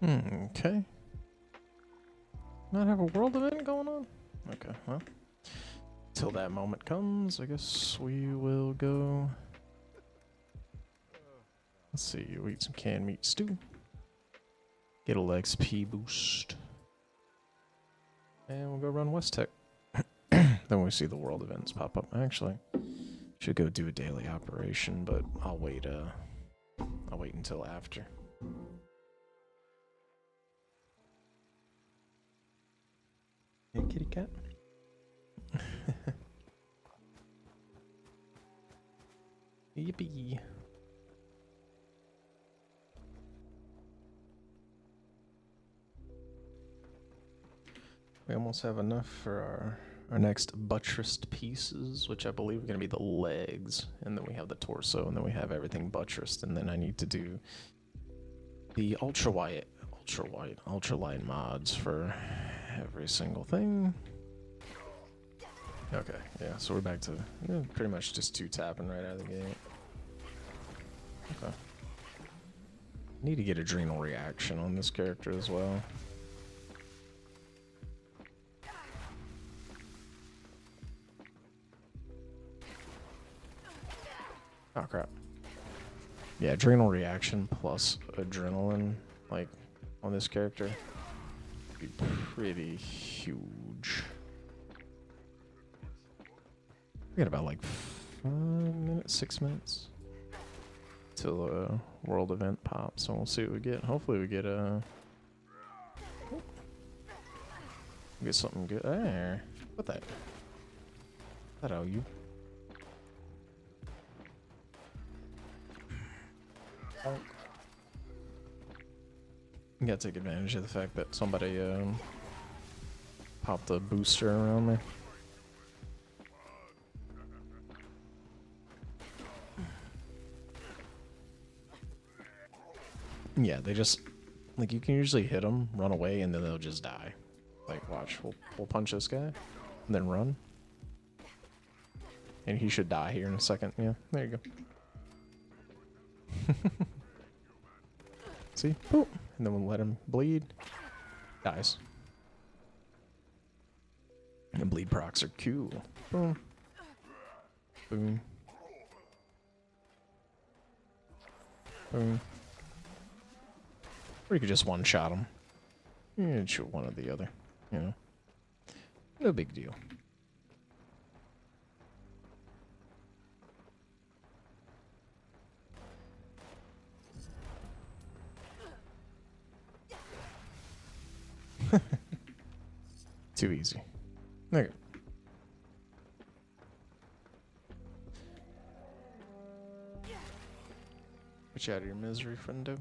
Okay. Not have a world event going on? Okay, well. Till that moment comes, I guess we will go. Let's see, we eat some canned meat stew. Get a little XP boost. And we'll go run West Tech. Then we see the world events pop up. Actually, should go do a daily operation, but I'll wait until after. Hey, kitty cat. Yippee. We almost have enough for our next buttressed pieces, which I believe are going to be the legs, and then we have the torso, and then we have everything buttressed, and then I need to do the ultralight mods for every single thing. Okay, yeah, so we're back to pretty much just 2-tapping right out of the gate. Okay. Need to get adrenal reaction on this character as well. Oh crap. Yeah, adrenal reaction plus adrenaline, like, on this character would be pretty huge. We got about like 6 minutes till a world event pops, so we'll see what we get. Hopefully we get something good. There. What that? That owe you. You gotta take advantage of the fact that somebody popped a booster around me. Yeah, they just, like, you can usually hit them, run away, and then they'll just die. Like, watch, we'll punch this guy, and then run. And he should die here in a second. Yeah, there you go. See? Boom. And then we'll let him bleed. Dies. And bleed procs are cool. Boom. Boom. Boom. Or you could just one-shot him. Yeah, shoot one or the other. You know? No big deal. Too easy. Okay. Put you out of your misery, friendo.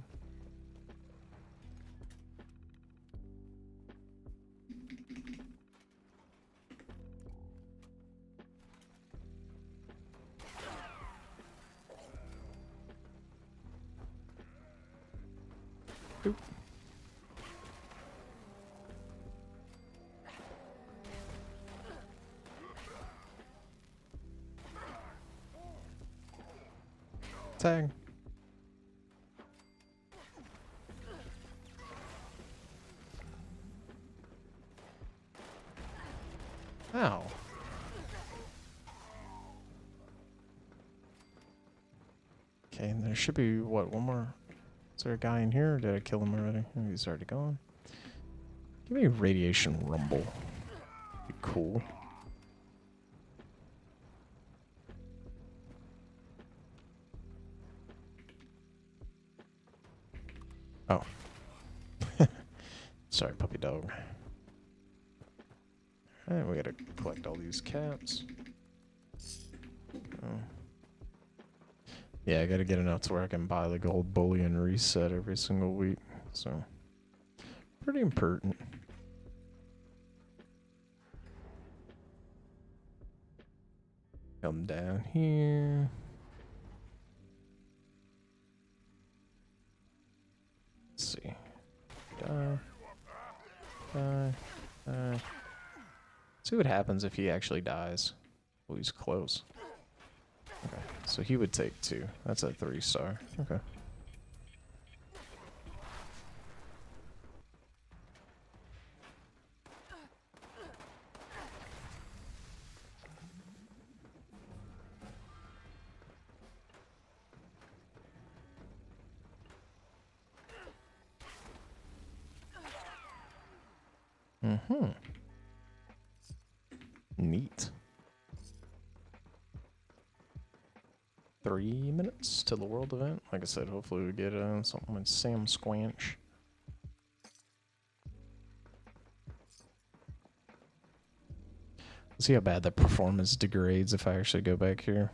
Oop. Tag. Ow. Okay, and there should be, what, one more? Is there a guy in here, or did I kill him already? Oh, he's already gone. Give me a radiation rumble. Be cool. Oh. Sorry, puppy dog. Alright, we gotta collect all these caps. Oh. Yeah, I gotta get enough to where I can buy the gold bullion reset every single week. So, pretty important. Come down here. Let's see. Die. See what happens if he actually dies. Oh, he's close. Okay, so he would take 2. That's a 3-star. Okay. Neat. 3 minutes till the world event. Like I said, hopefully we get something with Sam Squanch. Let's see how bad that performance degrades if I actually go back here.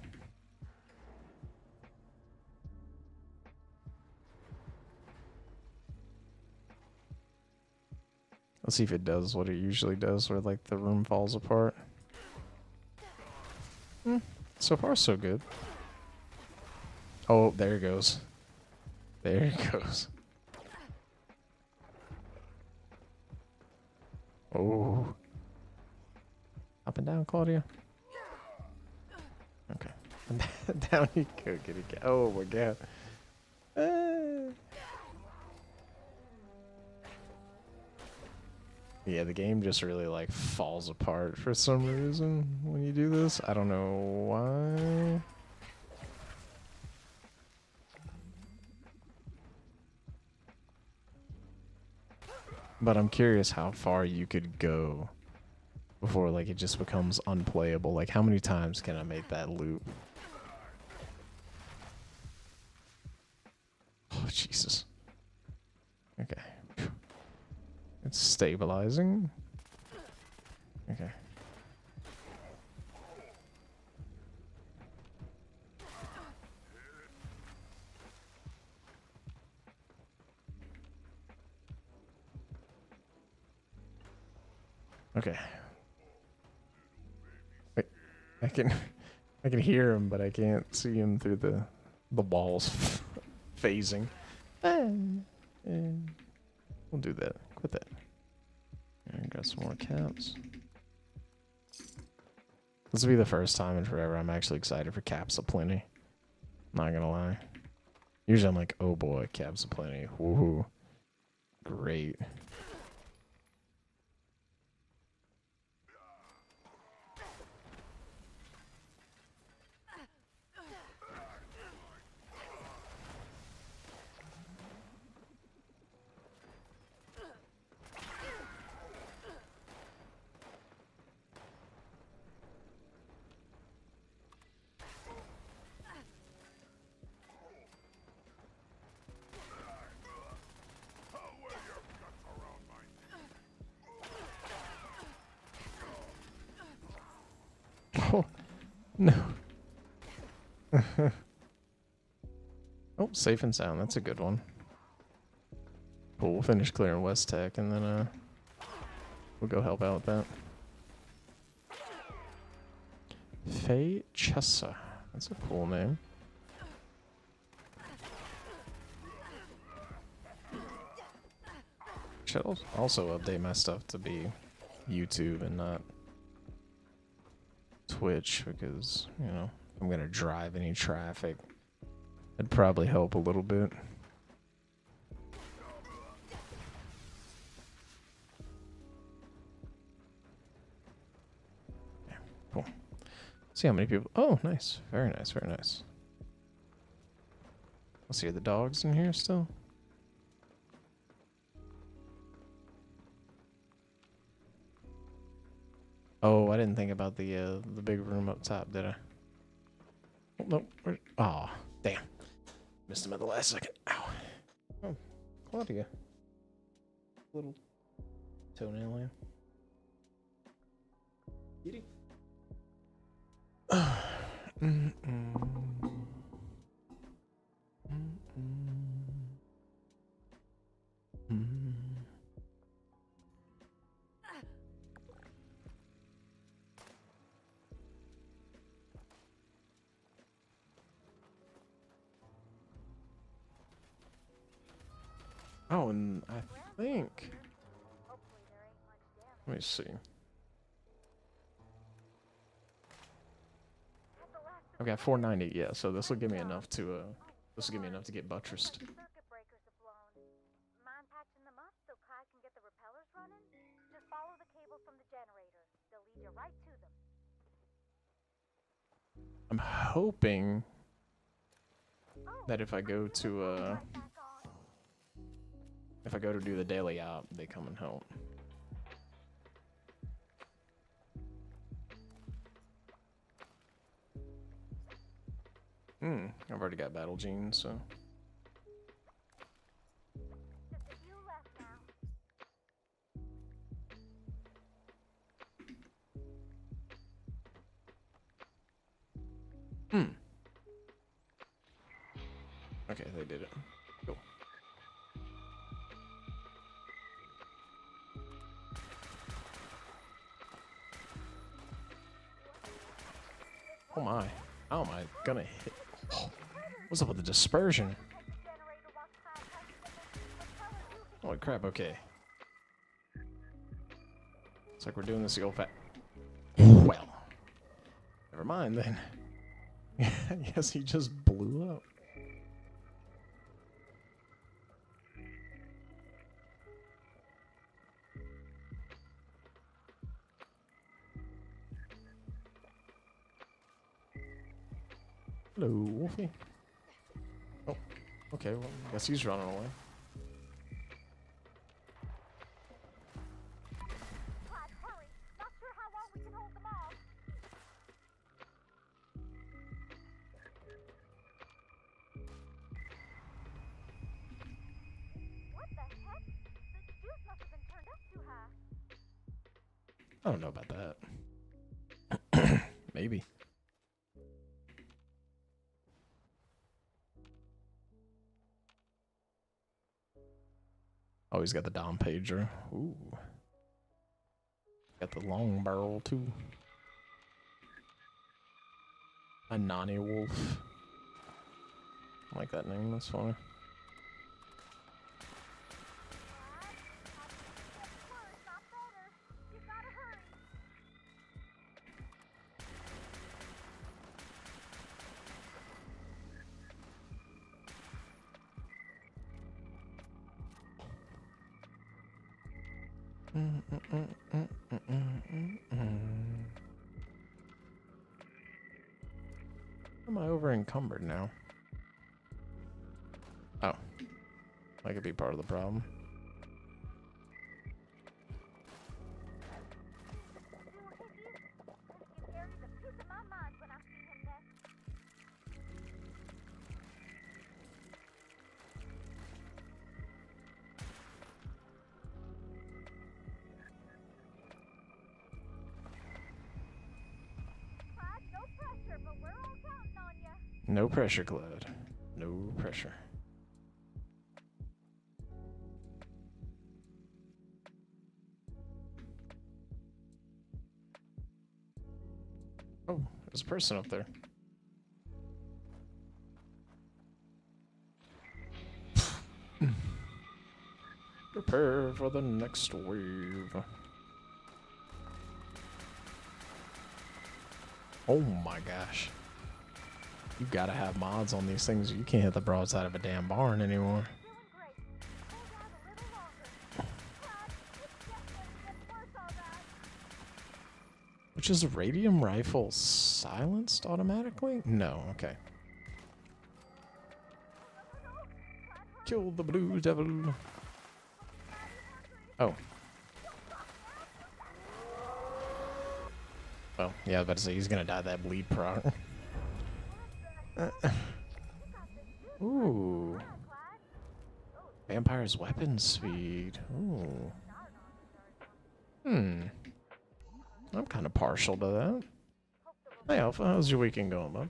Let's see if it does what it usually does, where like the room falls apart. So far, so good. Oh, there it goes. There it goes. Oh. Up and down, Claudia. Okay. Down you go, kitty cat. Oh my god. Yeah, the game just really like falls apart for some reason when you do this. I don't know why. But I'm curious how far you could go before like it just becomes unplayable. Like how many times can I make that loop? Oh Jesus. Okay. It's stabilizing. Okay. Okay. Wait, I can hear him, but I can't see him through the walls phasing. We'll do that. Quit that. And got some more caps. This will be the first time in forever I'm actually excited for caps aplenty. Not gonna lie. Usually I'm like, oh boy, caps aplenty. Woohoo. Great. Oh, no. Oh, safe and sound. That's a good one. Cool. We'll finish clearing West Tech and then we'll go help out with that. Faye Chessa. That's a cool name. Should also update my stuff to be YouTube and not Twitch because, you know, if I'm gonna drive any traffic, it'd probably help a little bit. Yeah, cool. See how many people. Oh, nice. Very nice. Very nice. Let's see, are the dogs in here still? Oh, I didn't think about the big room up top, did I? Oh, no. Oh, damn. Missed him at the last second. Ow. Oh, Claudia. Little toenail lamb. Kitty. Oh, and I think. Let me see. I've got 490. Yeah, so this will give me enough to get buttressed. I'm hoping that if I go to do the daily op, they come and help. I've already got battle genes, so. Okay, they did it. Cool. Oh my. How am I gonna hit? Oh, what's up with the dispersion? Holy crap, okay. It's like we're doing this the old fat. Well. Never mind then. I guess he just blew up. Hello, Wolfie. Oh, okay, well, I guess he's running away. I don't know about that. Maybe. Oh, he's got the Dom pager. Ooh. Got the long barrel too. A Nani Wolf. I like that name, that's funny. Am I over encumbered now? Oh. That could be part of the problem. No pressure, Cloud. No pressure. Oh, there's a person up there. Prepare for the next wave. Oh my gosh. You gotta have mods on these things. You can't hit the broadside of a damn barn anymore. Which is a radium rifle silenced automatically? No, okay. Kill the blue devil. Oh. Well, yeah, I was about to say he's gonna die that bleed proc. Ooh. Vampire's weapon speed. Ooh. I'm kind of partial to that. Hey Alpha, how's your weekend going, bud?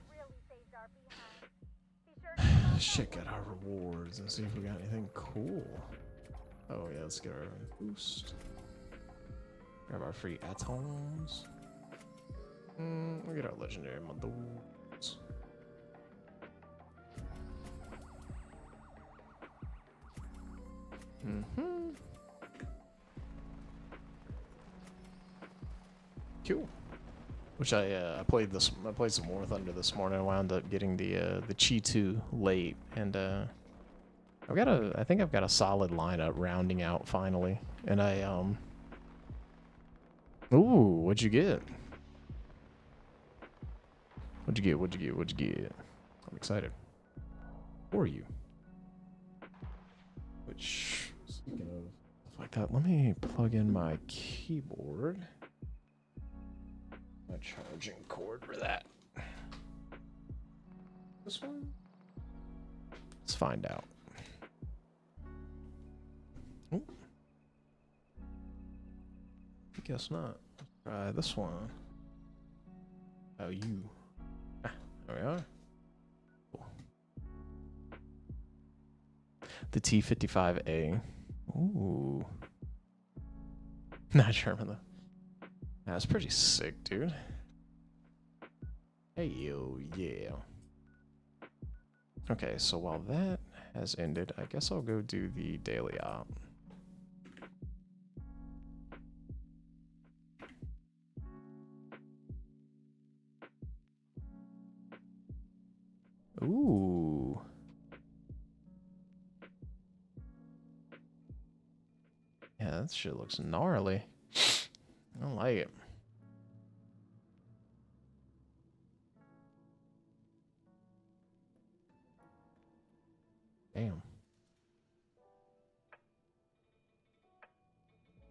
Check out our rewards and see if we got anything cool. Oh yeah, let's get our boost. Grab our free atoms. We'll get our legendary models. Cool. Which I played this. I played some War Thunder this morning. I wound up getting the Chi 2 late, and I think I've got a solid lineup rounding out finally. And ooh, what'd you get? What'd you get? What'd you get? What'd you get? I'm excited for you. Which, speaking of stuff like that, let me plug in my keyboard. My charging cord for that. This one? Let's find out. Ooh. Guess not. Let's try this one. Oh, you. Ah, there we are. Cool. The T-55A. Ooh. Not German though. That's pretty sick, dude. Hey, yo, yeah. Okay, so while that has ended, I guess I'll go do the daily op. Ooh. Yeah, that shit looks gnarly. I don't like it. Damn.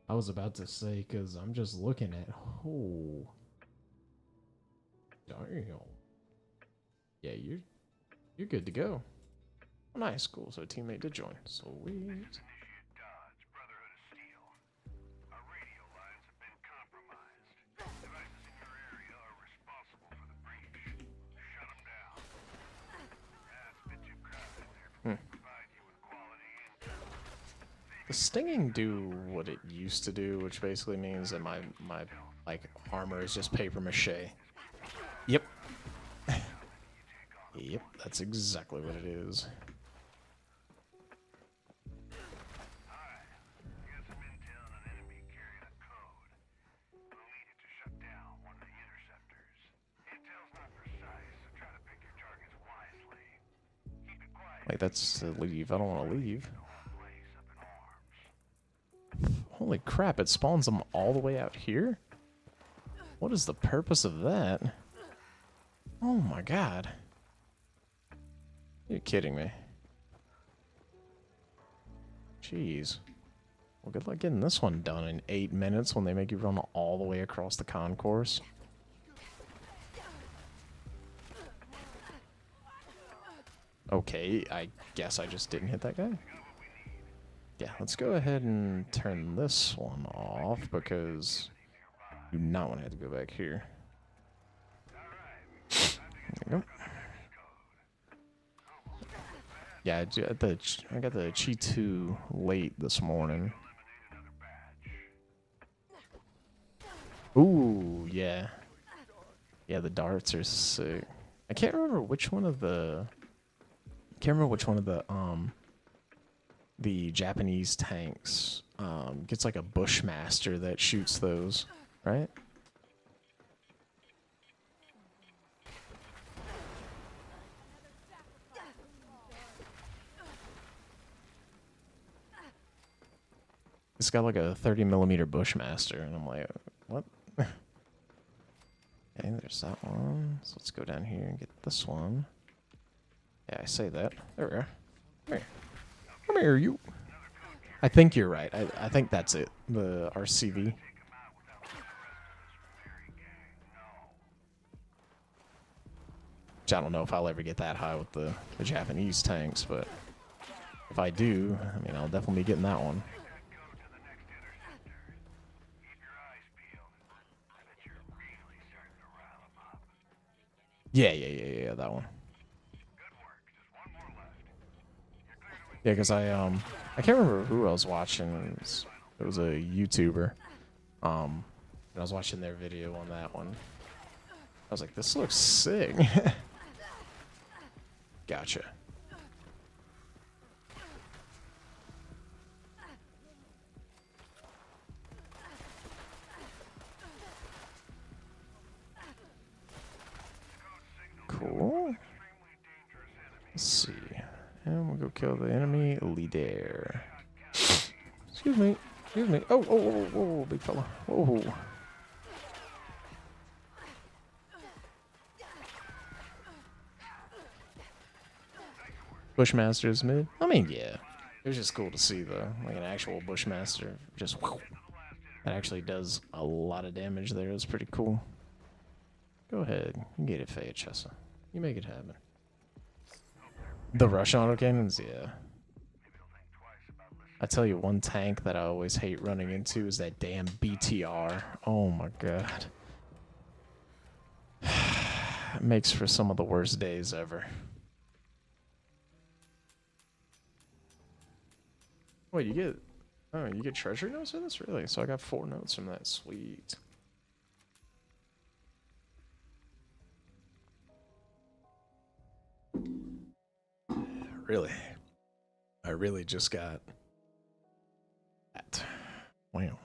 I was about to say, because I'm just looking at... Oh. Damn. Yeah, you're good to go. Oh, nice, cool. So a teammate did join. Sweet. The stinging do what it used to do, which basically means that my like armor is just paper mache. Yep. Yep, that's exactly what it is. Like, that's to leave. I don't want to leave. Holy crap, it spawns them all the way out here? What is the purpose of that? Oh my god. You're kidding me. Jeez. Well, good luck getting this one done in 8 minutes when they make you run all the way across the concourse. Okay, I guess I just didn't hit that guy. Yeah, let's go ahead and turn this one off because I do not want to have to go back here. There we go. Yeah, I got the Chi 2 late this morning. Ooh, yeah. Yeah, the darts are sick. I can't remember which one of the the Japanese tanks gets like a Bushmaster that shoots those, right? It's got like a 30mm Bushmaster, and I'm like, what? Okay, there's that one. So let's go down here and get this one. Yeah, I say that. There we are. Come here. Come here, you. I think you're right. I think that's it. The RCV. Which I don't know if I'll ever get that high with the Japanese tanks, but if I do, I mean, I'll definitely be getting that one. Yeah, that one. Yeah, because I can't remember who I was watching. It was a YouTuber. And I was watching their video on that one. I was like, this looks sick. Gotcha. Cool. Let's see. And we'll go kill the enemy leader. Excuse me. Excuse me. Oh, big fella. Oh. Bushmaster's mid. I mean, yeah. It was just cool to see, though. Like an actual Bushmaster. Just whoosh. That actually does a lot of damage there. It's pretty cool. Go ahead. You get it, Faye Chessa. You make it happen. The rush auto cannons, yeah. I tell you, one tank that I always hate running into is that damn BTR. Oh my god. It makes for some of the worst days ever. Wait, you get... Oh, you get treasure notes for this? Really? So I got 4 notes from that. Sweet. Really? I really just got that. Wow.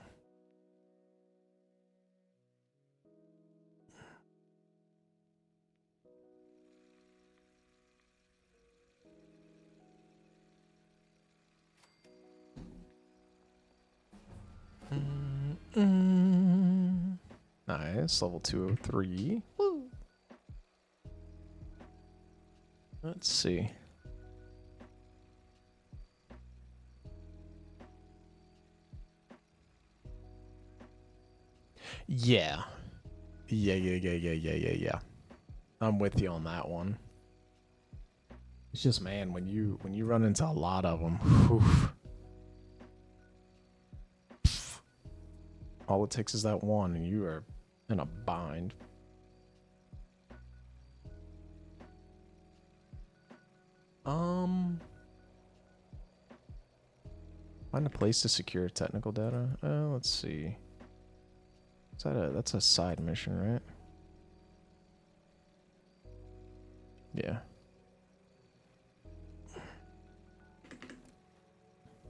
Nice, level 203. Woo. Let's see. Yeah. Yeah. I'm with you on that one. It's just, man, when you run into a lot of them, whew, all it takes is that one, and you are in a bind. Find a place to secure technical data. Let's see. Is that that's a side mission, right? Yeah.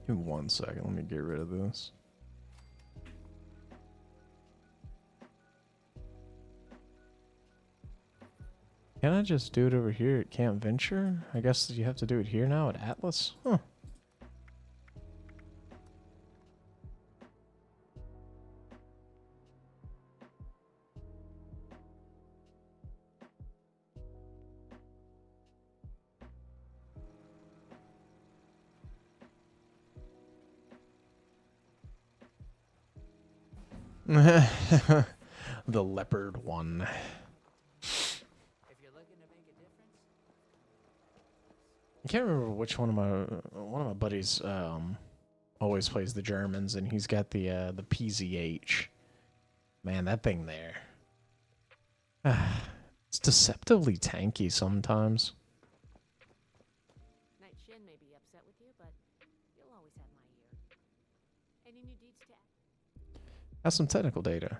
Give me 1 second. Let me get rid of this. Can I just do it over here at Camp Venture? I guess you have to do it here now at Atlas? Huh. The leopard one. I can't remember which one of my buddies always plays the Germans, and he's got the PZH. Man, that thing there. It's deceptively tanky sometimes. Knight Shin may be upset with you, but you'll always have my ear. Any new deeds to add? Has some technical data.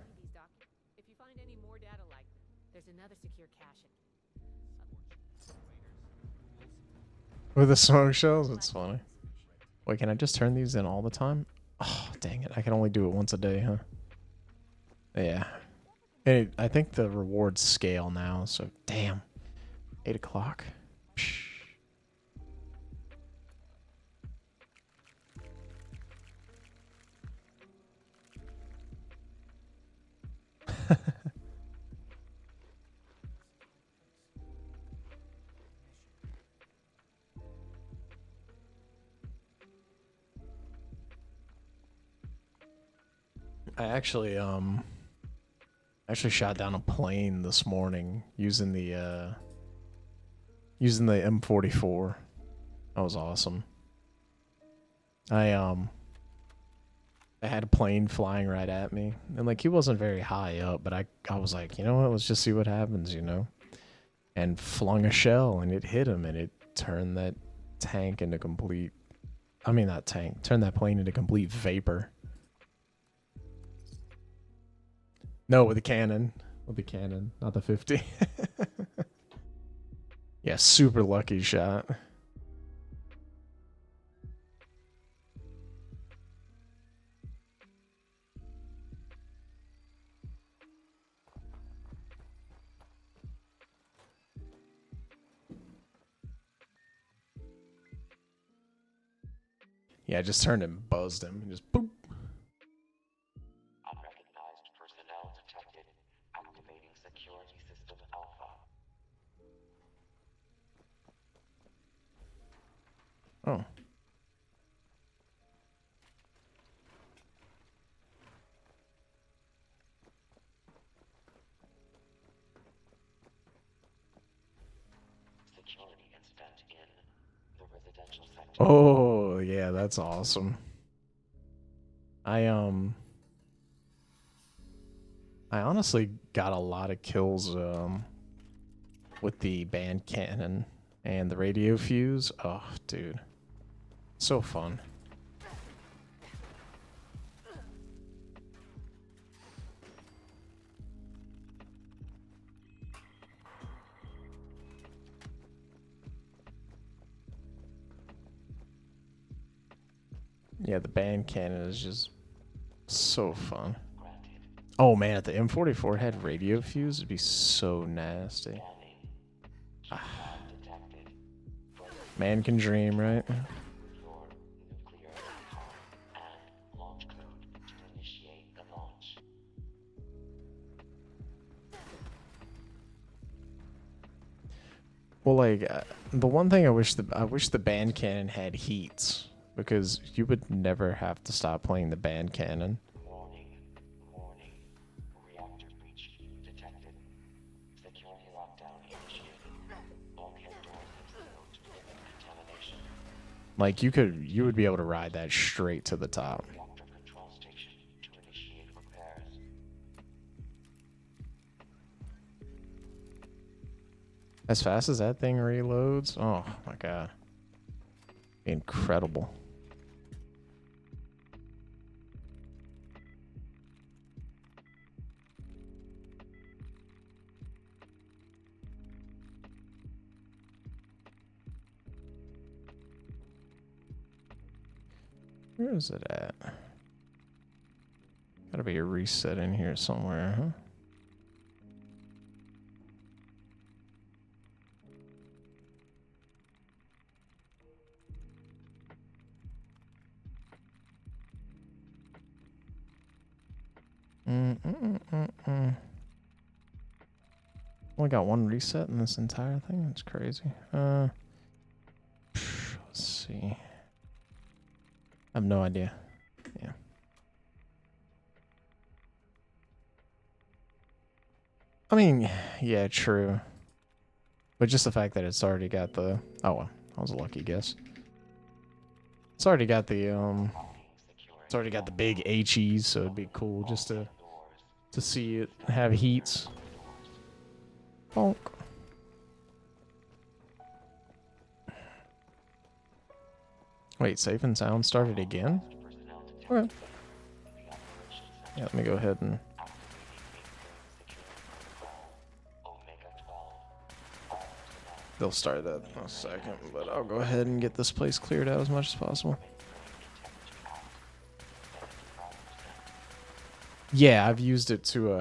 If you find any more data like there's another secure cache. With the smoke shells? It's funny. Wait, can I just turn these in all the time? Oh, dang it. I can only do it once a day, huh? Yeah. Hey, I think the rewards scale now, so damn. 8 o'clock. I actually shot down a plane this morning using the M44. That was awesome. I had a plane flying right at me, and like he wasn't very high up, but I was like, you know what, let's just see what happens, you know, and flung a shell, and it hit him, and it turned that tank into complete. I mean, not tank. Turned that plane into complete vapor. No, with the cannon. With the cannon, not the 50. Yeah, super lucky shot. Yeah, I just turned and buzzed him and just boop. Unrecognized personnel detected. Activating security system alpha. Oh. Security incident in the residential sector. Oh, yeah, that's awesome. I honestly got a lot of kills with the band cannon and the radio fuse. Oh, dude. So fun. Yeah, the band cannon is just so fun. Granted. Oh man, if the M44 had radio fuse, it'd be so nasty. Scanning. Detected. Man can dream, right? Your nuclear power and launch code to initiate the launch. Well, like the one thing I wish the band cannon had heats, because you would never have to stop playing the band cannon. Warning. Warning. Reactor breach detected. Security lockdown initiated. Bulkhead doors have sealed to prevent contamination. Like you would be able to ride that straight to the top. Reactor control station to initiate repairs. As fast as that thing reloads, oh my god. Incredible. Where is it at? Gotta be a reset in here somewhere, huh? Only got one reset in this entire thing. That's crazy. Let's see. I have no idea. Yeah. I mean, yeah, true. But just the fact that it's already got the... Oh, well. That was a lucky guess. It's already got the, It's already got the big HEs, so it'd be cool just to see it have heats. Bonk. Wait, safe and sound started again? Okay. Yeah, let me go ahead and... They'll start that in a second, but I'll go ahead and get this place cleared out as much as possible. Yeah, I've used it to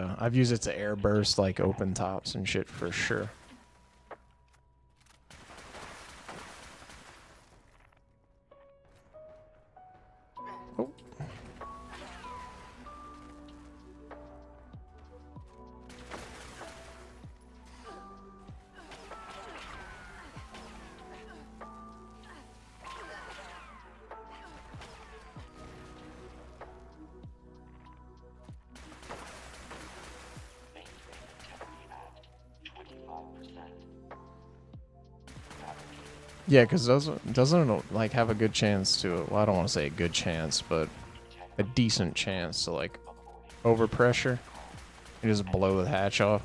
air burst like open tops and shit for sure. Oh. Yeah, because doesn't it like have a good chance to? Well, I don't want to say a good chance, but a decent chance to like overpressure and just blow the hatch off.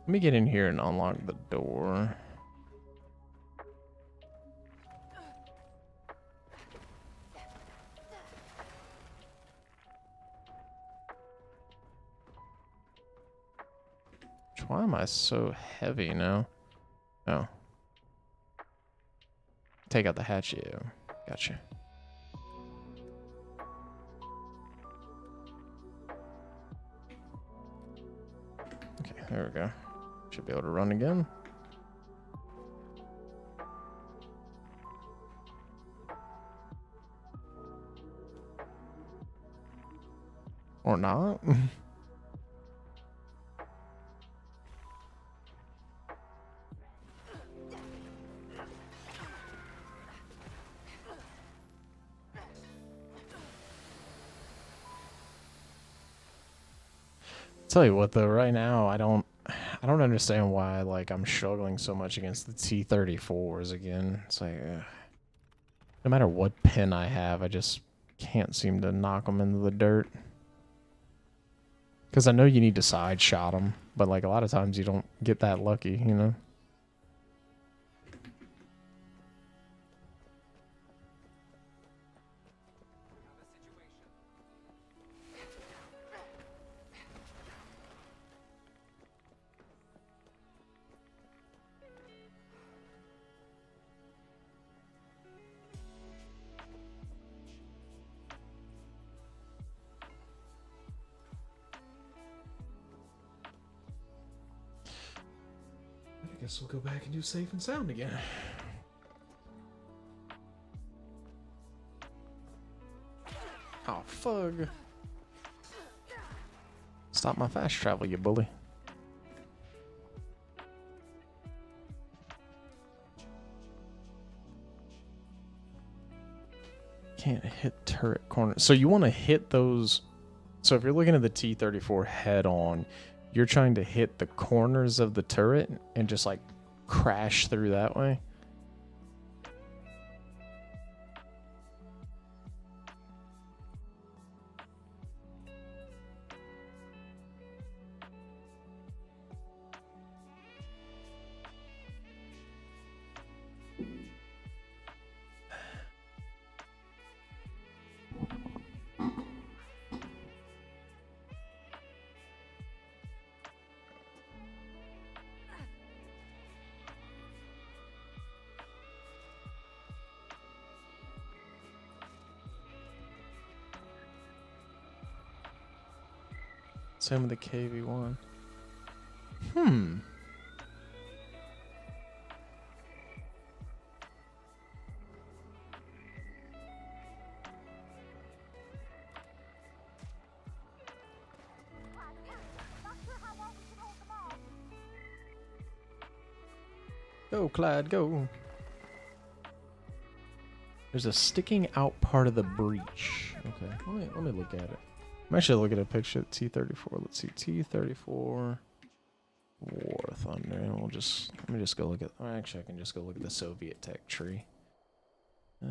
Let me get in here and unlock the door. Why am I so heavy now? Oh. Take out the hatch, yeah. Gotcha. Okay, there we go. Should be able to run again. Or not. Tell you what though, right now I don't understand why like I'm struggling so much against the T-34s again. It's like no matter what pin I have, I just can't seem to knock them into the dirt. Because I know you need to side shot them, but like a lot of times you don't get that lucky, you know? I guess we'll go back and do safe and sound again. Oh, fug. Stop my fast travel, you bully. Can't hit turret corners. So you want to hit those. So if you're looking at the T-34 head on, you're trying to hit the corners of the turret and just like crash through that way. Same with the KV-1. Go, Clyde, go. There's a sticking out part of the breach. Okay, let me look at it. I'm actually looking at a picture of T-34. Let's see, T-34 War Thunder. And let me just go look at. Actually, I can just go look at the Soviet tech tree. Yeah.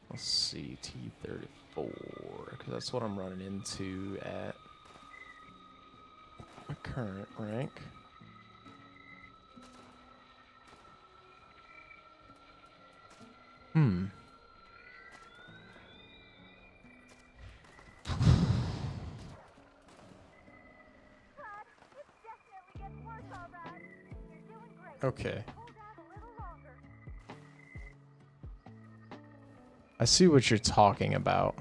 Let's see, T-34, because that's what I'm running into at my current rank. Okay. I see what you're talking about.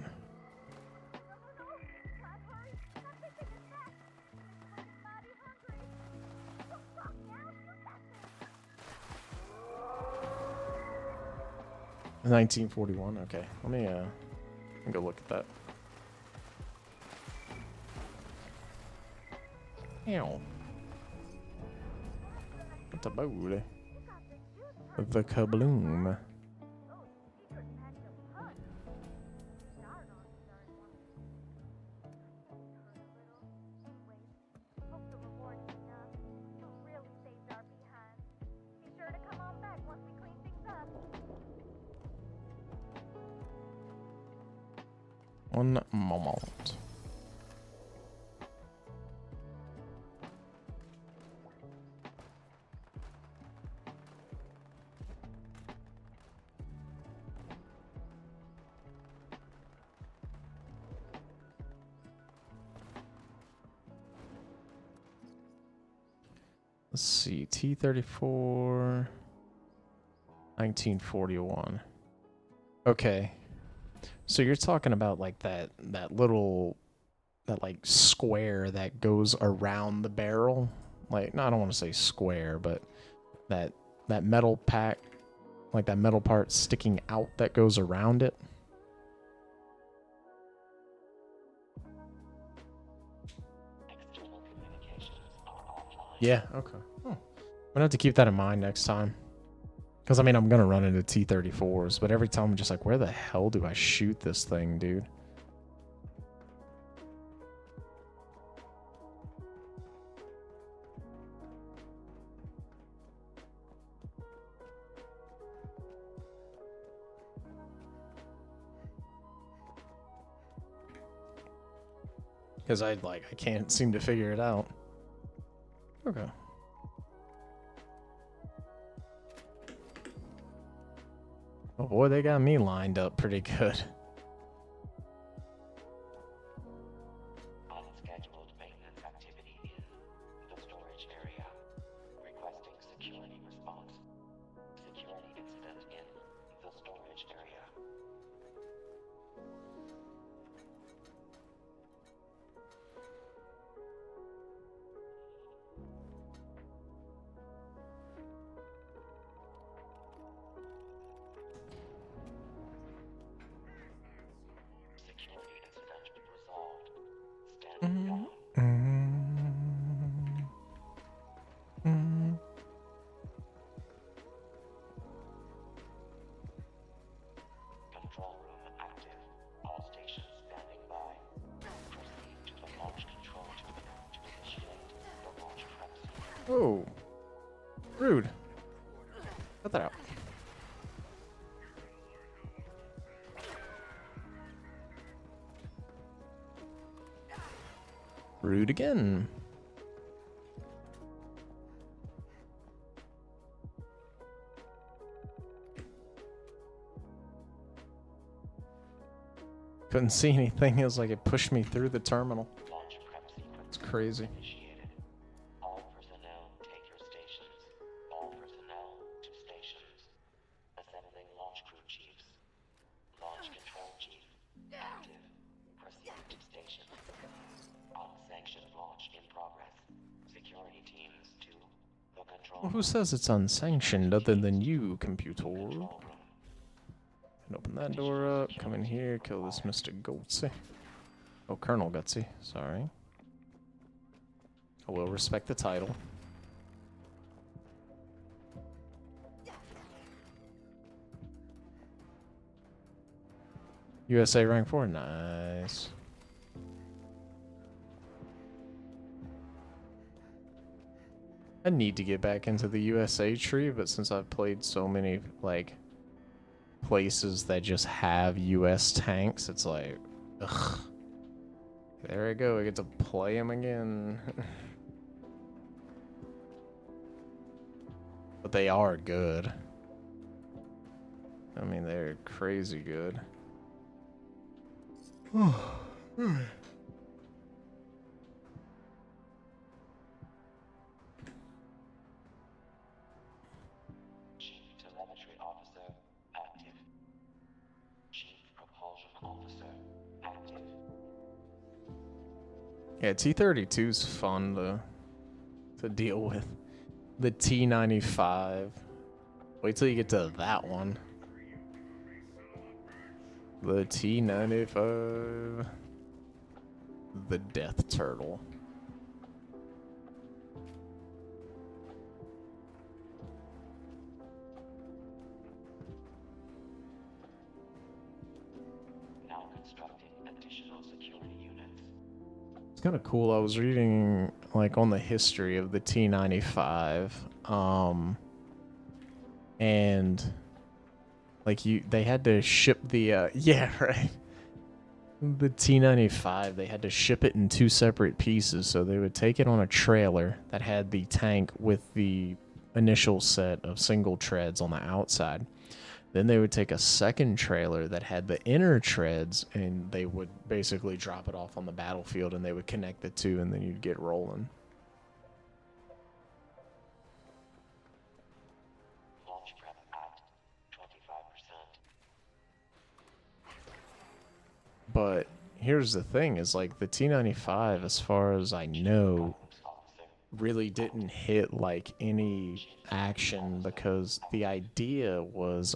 The 1941. Okay, let me go look at that. Ow. What's about the kabloom? One moment. Let's see, T-34, 1941. Okay. So you're talking about like that like square that goes around the barrel? Like, no, I don't want to say square, but that metal pack, like that metal part sticking out that goes around it. External communications are offline. Yeah, okay. I'm gonna have to keep that in mind next time. Because, I mean, I'm going to run into T-34s, but every time I'm just like, where the hell do I shoot this thing, dude? Because I can't seem to figure it out. Okay. Oh boy, they got me lined up pretty good. Unscheduled maintenance activity in the storage area. Requesting security response. Security incident in the storage area. Security incident resolved. Standing by. Control room active. All stations standing by. Proceed to the launch control tube to initiate the launch prep sequence. Oh. Rude. Cut that out. Rude again. Couldn't see anything. It was like it pushed me through the terminal. Launch prep sequence It's crazy. initiated. All personnel take your stations. All personnel to stations. Assembling launch crew chiefs. Launch control chief. Active. Proceed to station. Unsanctioned launch in progress. Security teams to the control Well, who says it's unsanctioned other than you, computer? control room. And open that door up. Come in here. Kill this Mr. Gutsy. Oh, Colonel Gutsy. Sorry. I will respect the title. USA rank 4. Nice. I need to get back into the USA tree, but since I've played so many, like, places that just have US tanks, it's like, ugh. There I go, I get to play them again. But they are good. I mean, they're crazy good. Chief telemetry officer active. Chief propulsion officer active. Yeah, T-32's fun to deal with. The T-95. Wait till you get to that one. The T-95. The Death Turtle. Now constructing additional security units. It's kind of cool. I was reading like on the history of the T-95, and like they had to ship the yeah, right. The T-95, they had to ship it in two separate pieces. So they would take it on a trailer that had the tank with the initial set of single treads on the outside. Then they would take a second trailer that had the inner treads, and they would basically drop it off on the battlefield, and they would connect the two, and then you'd get rolling. Launch prep at 25%. But here's the thing, is like the T-95, as far as I know, Officer really didn't hit like any action, because the idea was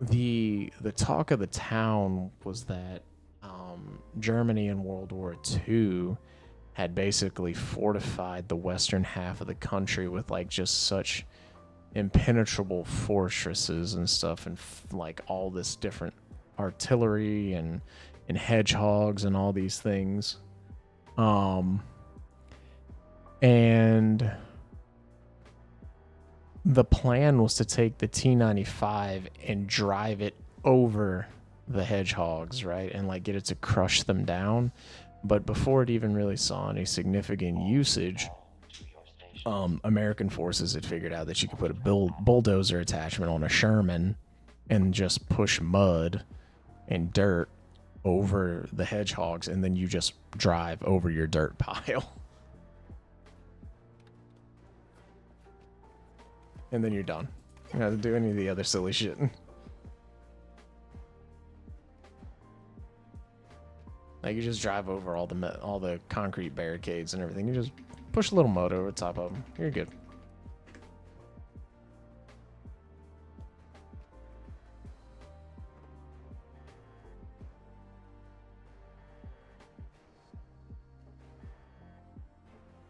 the talk of the town was that Germany in World War II had basically fortified the western half of the country with like just such impenetrable fortresses and stuff, and like all this different artillery and hedgehogs and all these things. And the plan was to take the T-95 and drive it over the hedgehogs, right? And like get it to crush them down. But before it even really saw any significant usage, American forces had figured out that you could put a bulldozer attachment on a Sherman and just push mud and dirt over the hedgehogs, and then you just drive over your dirt pile. And then you're done. You don't have to do any of the other silly shit. Like, you just drive over all the concrete barricades and everything. You just push a little mud over the top of them. You're good.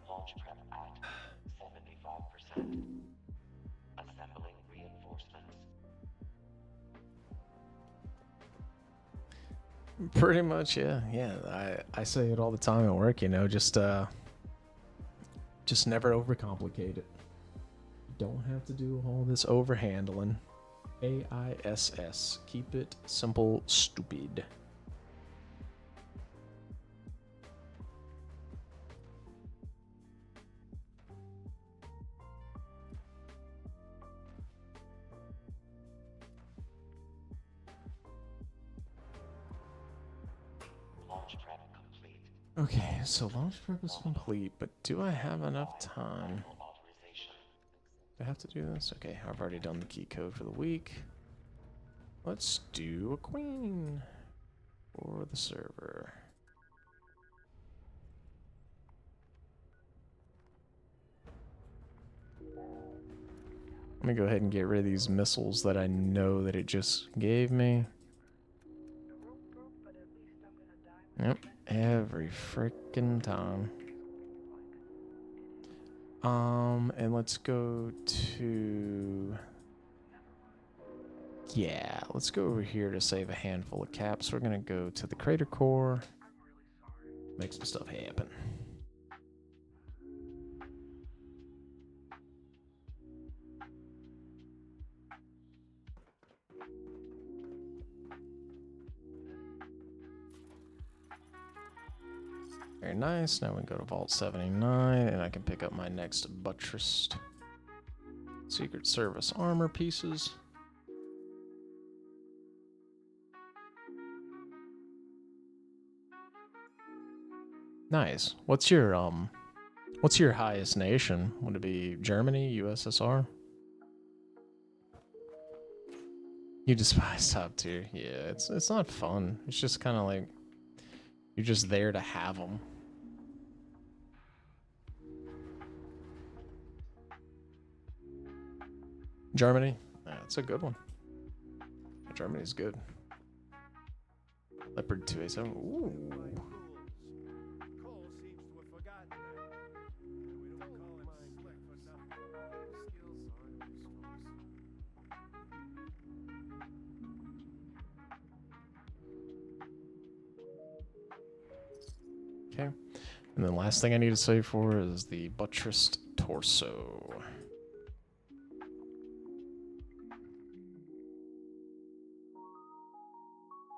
Launch prep at 75%. Assembling reinforcements. Pretty much, yeah. I say it all the time at work, you know, just never overcomplicate it. Don't have to do all this overhandling. AISS. Keep it simple, stupid. Launch prep complete. Okay, so launch prep is complete, but do I have enough time? Authorization. Do I have to do this? Okay, I've already done the key code for the week. Let's do a queen for the server. Let me go ahead and get rid of these missiles that I know that it just gave me. Yep, every freaking time. And let's go to... Yeah, let's go over here to save a handful of caps. We're gonna go to the crater core, make some stuff happen. Very nice. Now we can go to Vault 79, and I can pick up my next buttressed Secret Service armor pieces. Nice. What's your highest nation? Would it be Germany, USSR? You despise top tier. Yeah, it's not fun. It's just kind of like you're just there to have them. Germany? That's a good one. Germany's good. Leopard 2A7. Ooh. Okay. And then last thing I need to save for is the buttressed torso.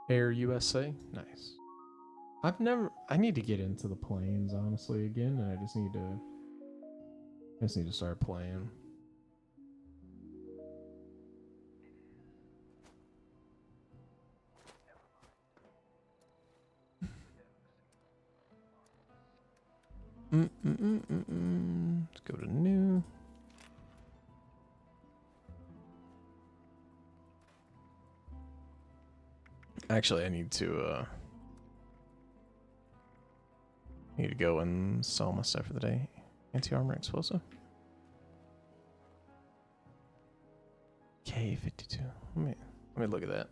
Air USA? Nice. I need to get into the planes, honestly, again, and I just need to start playing. Let's go to new. Actually, I need to go and sell my stuff for the day. Anti-armor explosive. K52. Let me look at that.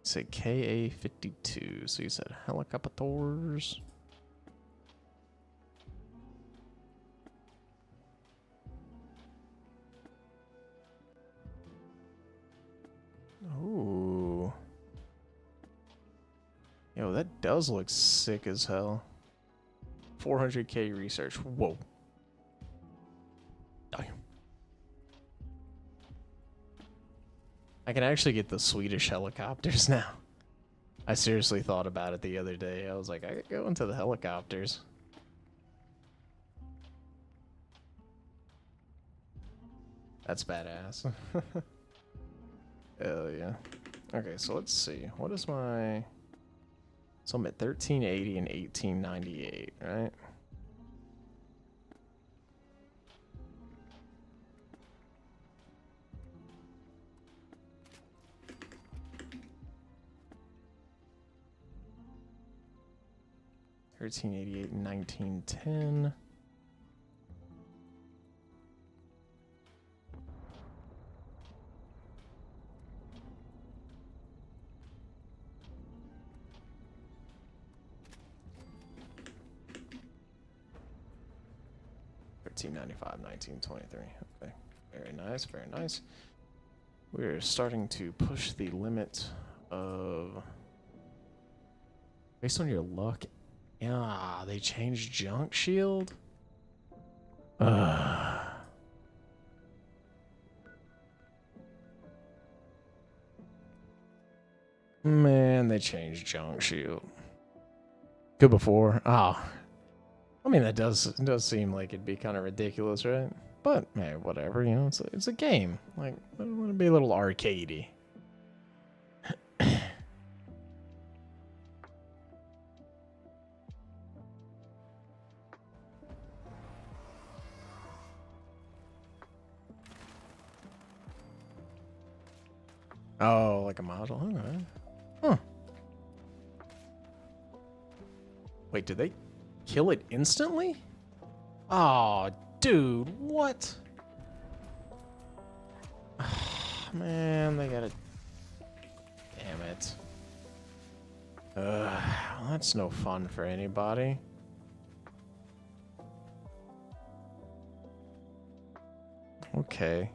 Say KA-52. So you said helicopters. Ooh. Yo, that does look sick as hell. 400k research. Whoa. Damn. I can actually get the Swedish helicopters now. I seriously thought about it the other day. I was like, I could go into the helicopters. That's badass. Hell yeah. Okay, so let's see. What is my... So I'm at 1380 and 1898, right? $13.88 and 1910. $13.95, 1923. Okay, very nice, very nice. We're starting to push the limit of based on your luck. Yeah, they changed junk shield. Man, they changed junk shield. Good before. Oh, I mean, it does seem like it'd be kind of ridiculous, right? But man, whatever. You know, it's a game. Like, I want to be a little arcadey. Oh, like a model. All right. Huh. Wait, did they kill it instantly? Oh, dude, what? Man, they gotta... Damn it. Well, that's no fun for anybody. Okay.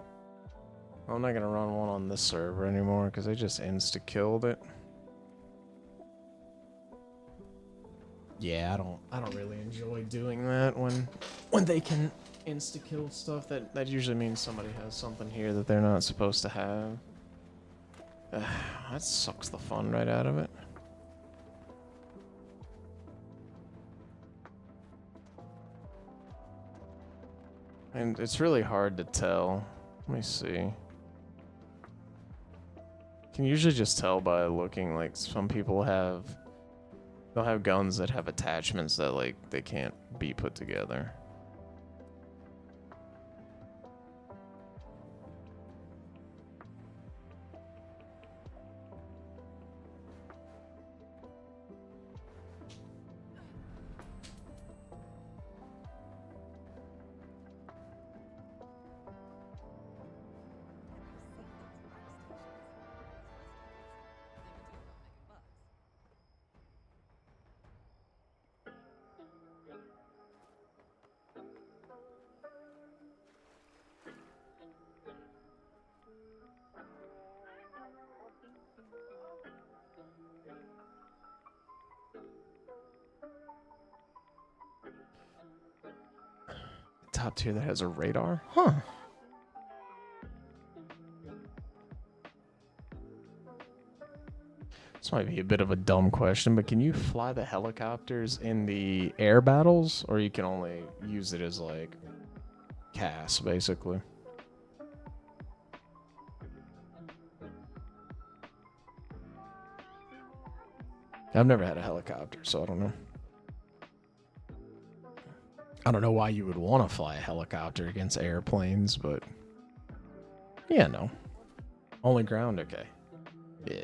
I'm not gonna run one on this server anymore because they just insta-killed it. Yeah, I don't really enjoy doing that when they can insta-kill stuff. That usually means somebody has something here that they're not supposed to have. That sucks the fun right out of it. And it's really hard to tell. Let me see. You can usually just tell by looking. Like, some people they'll have guns that have attachments that, like, they can't be put together. Top tier that has a radar? Huh. This might be a bit of a dumb question, but can you fly the helicopters in the air battles? Or you can only use it as, like, CAS, basically? I've never had a helicopter, so I don't know. I don't know why you would want to fly a helicopter against airplanes, but... Yeah, no. Only ground? Okay. Yeah.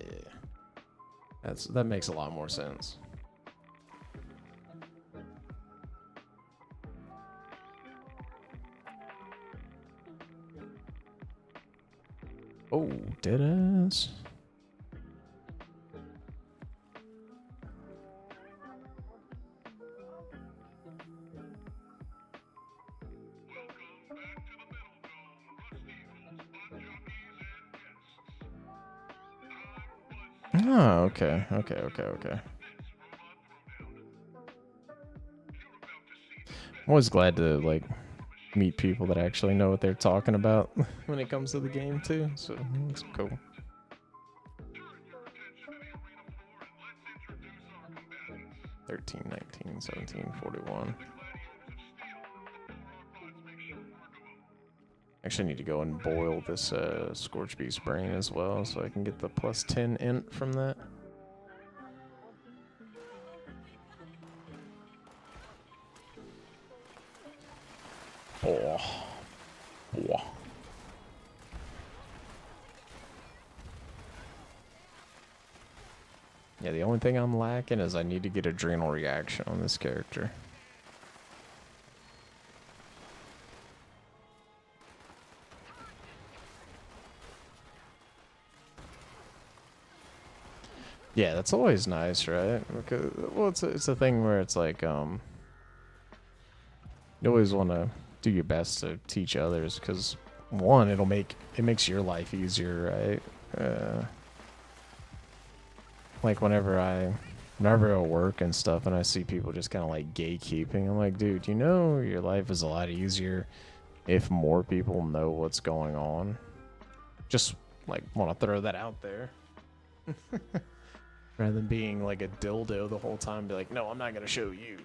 That makes a lot more sense. Oh, deadass. Oh, okay, okay, okay, okay. I'm always glad to like meet people that actually know what they're talking about when it comes to the game too. So it's cool. $13, $19, $17, $41. Actually, I need to go and boil this Scorch Beast brain as well, so I can get the plus 10 int from that. Oh. Oh. Yeah, the only thing I'm lacking is I need to get adrenal reaction on this character. Yeah, that's always nice, right? Because, well, it's a thing where it's like, you always want to do your best to teach others, because one, it makes your life easier, right? Like whenever I work and stuff, and I see people just kind of like gatekeeping, I'm like, dude, you know, your life is a lot easier if more people know what's going on. Just like want to throw that out there. Rather than being like a dildo the whole time, be like, no, I'm not gonna show you.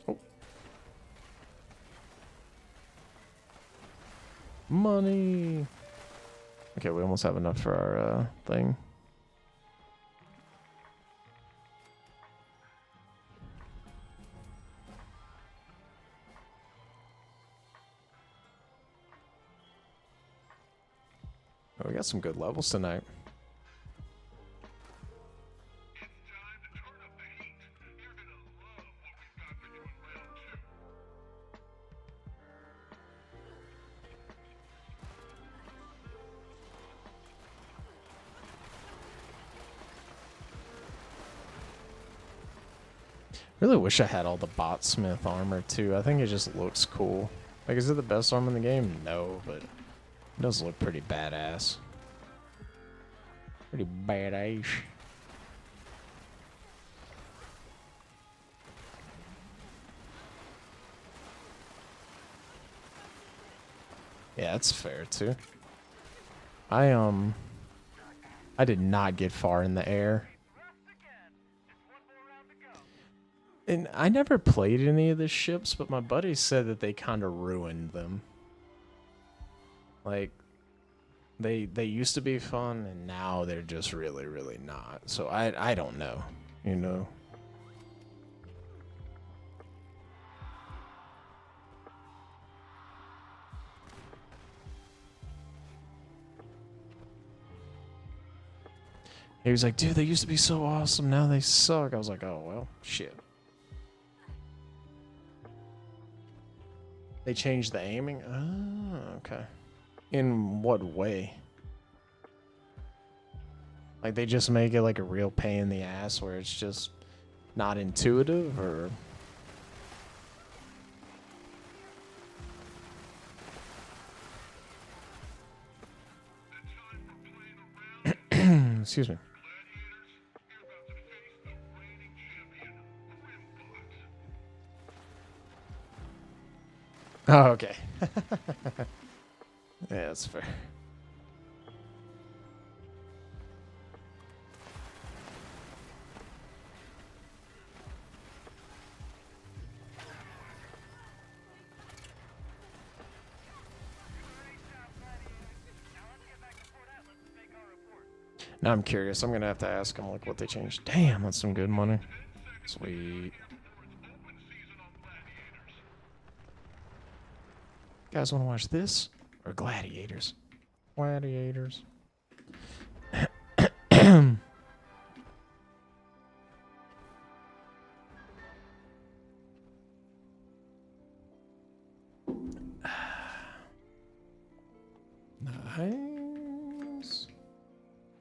Oh. Money. Okay, we almost have enough for our thing. Oh, we got some good levels tonight. Really wish I had all the Botsmith armor too. I think it just looks cool. Like, is it the best armor in the game? No, but it does look pretty badass. Pretty badass. Yeah, that's fair too. I did not get far in the air. And I never played any of the ships, but my buddy said that they kind of ruined them. Like, they used to be fun, and now they're just really, really not. So I don't know, you know. He was like, dude, they used to be so awesome, now they suck. I was like, oh, well, shit. They changed the aiming? Oh, okay. In what way? Like, they just make it like a real pain in the ass where it's just not intuitive, or... Excuse me. Oh, okay. Yeah, that's fair. Now I'm curious. I'm gonna have to ask them like what they changed. Damn, that's some good money. Sweet. Guys want to watch this or Gladiators? Gladiators. Nice.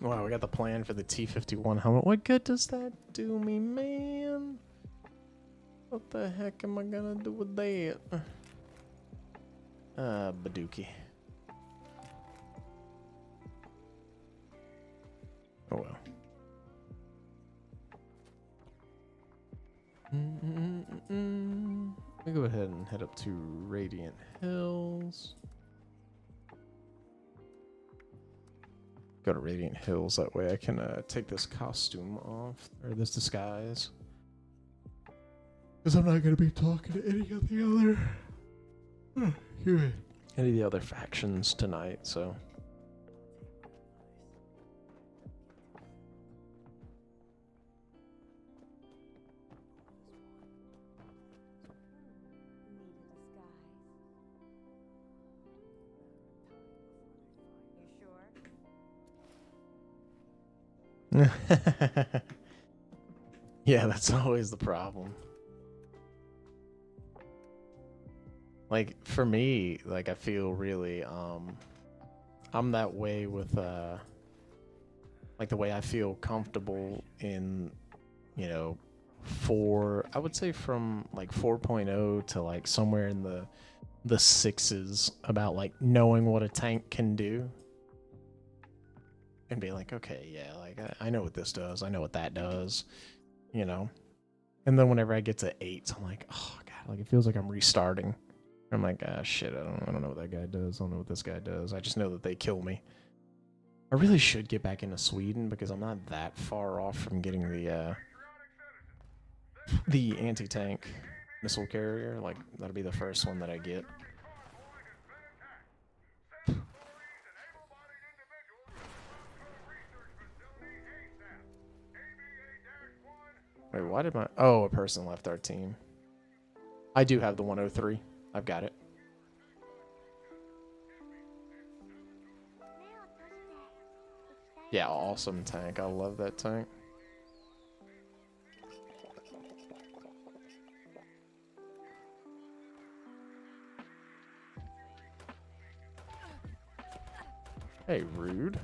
Wow, we got the plan for the T-51 helmet. What good does that do me, man? What the heck am I gonna do with that? Badookie. Oh well. Let me go ahead and head up to Radiant Hills. Go to Radiant Hills, that way I can take this costume off, or this disguise. Because I'm not going to be talking to any of the other factions tonight, so. Yeah, that's always the problem. Like, for me, like, I feel really, I'm that way with, like, the way I feel comfortable in, you know, I would say from, like, 4.0 to, like, somewhere in the sixes about, like, knowing what a tank can do. And be like, okay, yeah, like, I know what this does. I know what that does, you know? And then whenever I get to 8, I'm like, oh, God, like, it feels like I'm restarting. I'm like, ah, shit, I don't know what that guy does. I don't know what this guy does. I just know that they kill me. I really should get back into Sweden because I'm not that far off from getting the anti-tank missile carrier. Like, that'll be the first one that I get. Wait, why did my... Oh, a person left our team. I do have the 103. I've got it. Yeah, awesome tank. I love that tank. Hey, rude.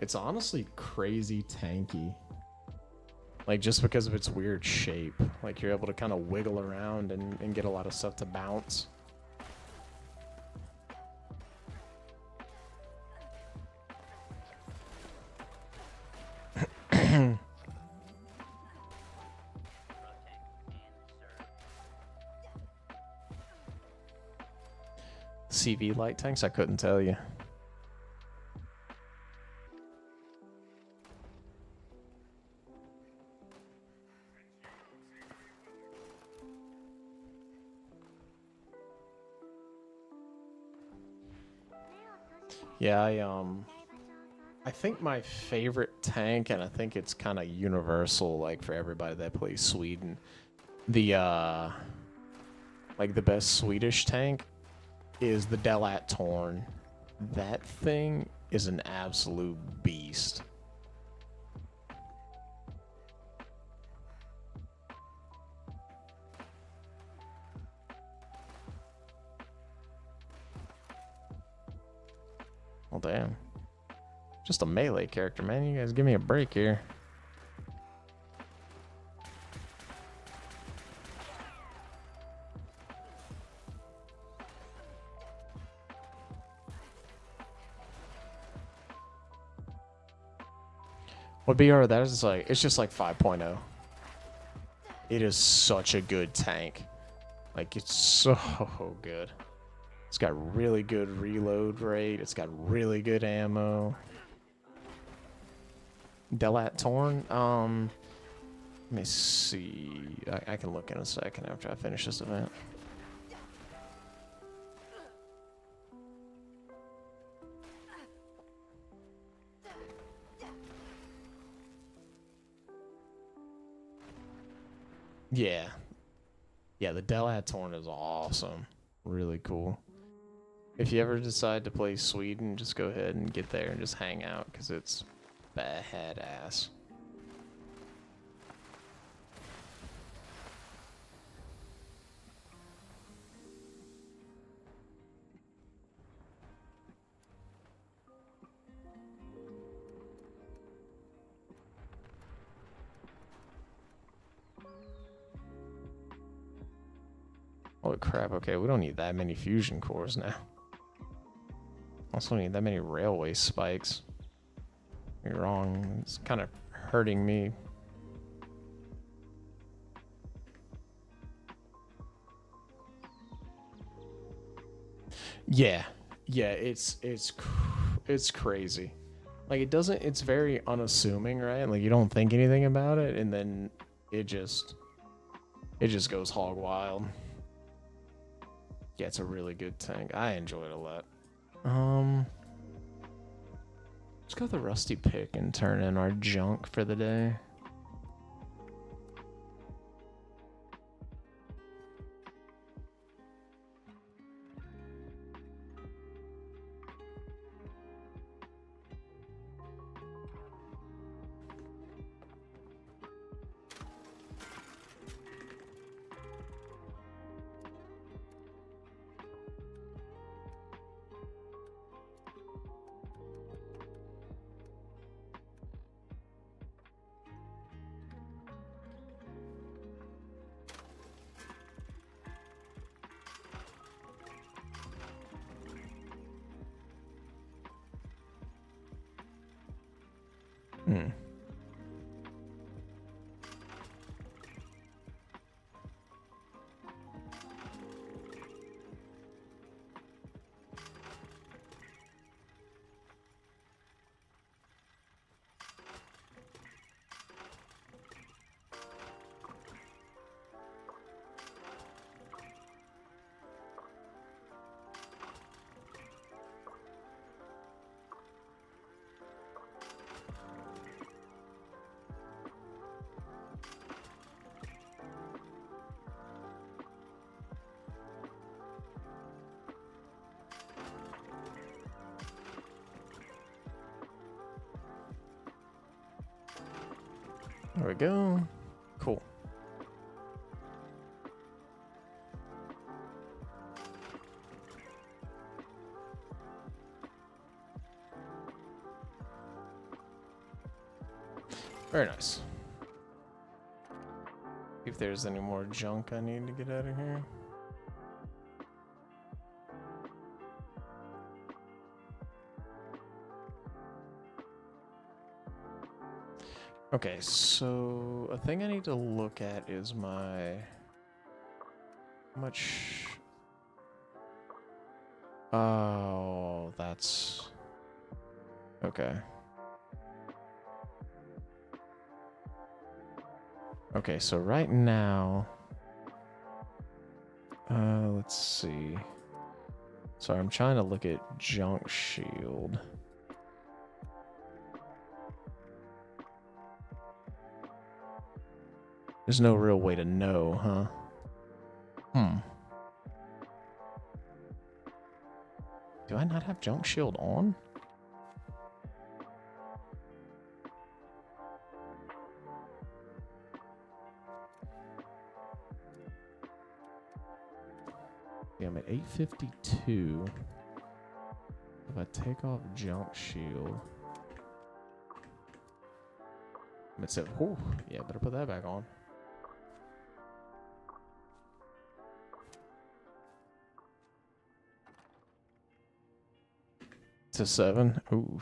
It's honestly crazy tanky. Like, just because of its weird shape. Like, you're able to kind of wiggle around and get a lot of stuff to bounce. CV light tanks? I couldn't tell you. Yeah, I think my favorite tank, and I think it's kind of universal, like, for everybody that plays Sweden, like, the best Swedish tank is the Delat Torn. That thing is an absolute beast. Well, damn. Just a melee character, man. You guys give me a break here. What BR that is like, it's just like 5.0. It is such a good tank. Like, it's so good. It's got really good reload rate. It's got really good ammo. Delat Torn. Let me see. I can look in a second after I finish this event. Yeah. Yeah, the Delat Torn is awesome. Really cool. If you ever decide to play Sweden, just go ahead and get there and just hang out, because it's badass. Holy crap, okay, we don't need that many fusion cores now. Also need that many railway spikes. You're wrong, it's kind of hurting me. Yeah, it's crazy. Like it doesn't. It's very unassuming, right? Like you don't think anything about it, and then it just goes hog wild. Yeah, it's a really good tank. I enjoy it a lot. Let's go the rusty pick and turn in our junk for the day. Hmm. There we go. Cool. Very nice. See if there's any more junk I need to get out of here. Okay, so a thing I need to look at is my... How much... Oh, that's... Okay. Okay, so right now... let's see. Sorry, I'm trying to look at junk shield. There's no real way to know, huh? Do I not have junk shield on? Yeah, I'm at 852. If I take off junk shield, I'm at 7. Whew, yeah, better put that back on. To 7. Ooh.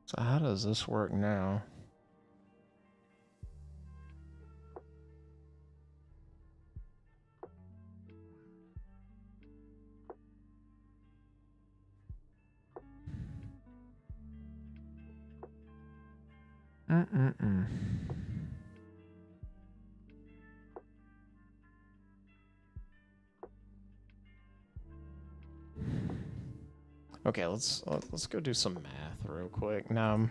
So how does this work now? Okay, let's go do some math real quick. Now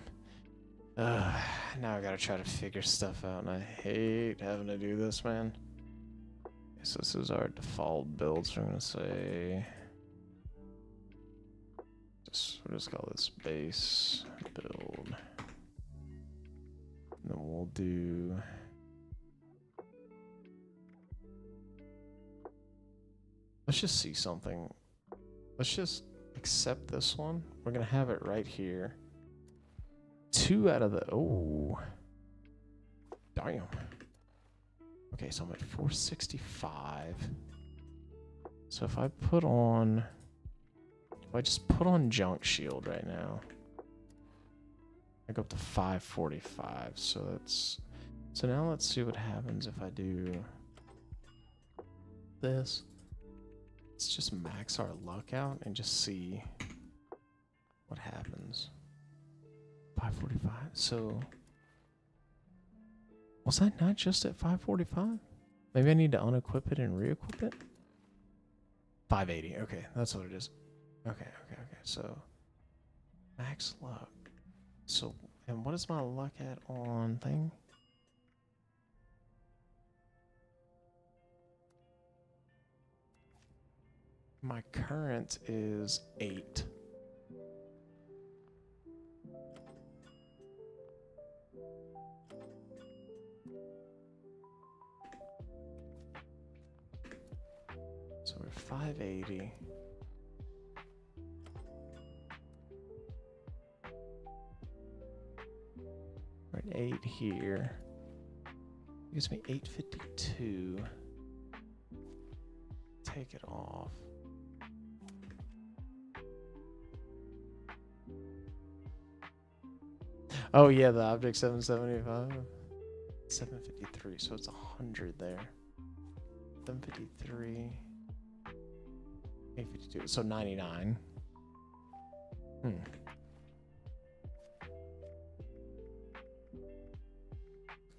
now I gotta try to figure stuff out, and I hate having to do this, man. Okay, so this is our default build, so I'm gonna say we'll just call this base build. And then we'll do Let's just see something. Let's just accept this one. We're gonna have it right here. 2 out of the damn. Okay, so I'm at 465. So if I just put on junk shield right now, I go up to 545. So now let's see what happens if I do this. Let's just max our luck out and just see what happens. 545. So was I not just at 545? Maybe I need to unequip it and re-equip it? 580. Okay, that's what it is. Okay. So max luck. So, and what is my luck at on thing? My current is 8. So we're 580. We're at 8 here. Gives me 852. Take it off. Oh yeah, the object 775. 753, so it's 100 there. 753. 852, so 99.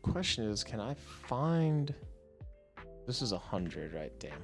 Question is, can I find... This is 100, right? Damn.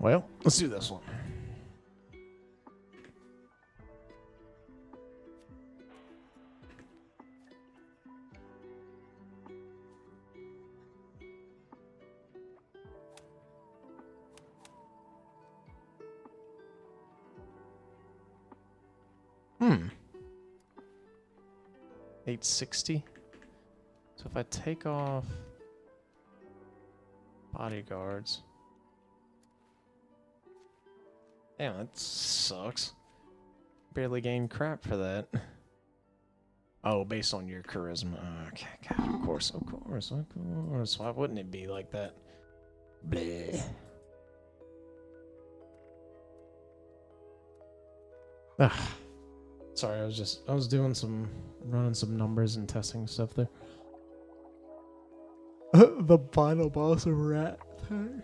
Well, let's do this one. Hmm. 860. So if I take off bodyguards. Damn, that sucks. Barely gained crap for that. Oh, based on your charisma. Okay, God, of course. Why wouldn't it be like that? Bleh. Sorry, I was doing running some numbers and testing stuff there. The final boss of Rat thing.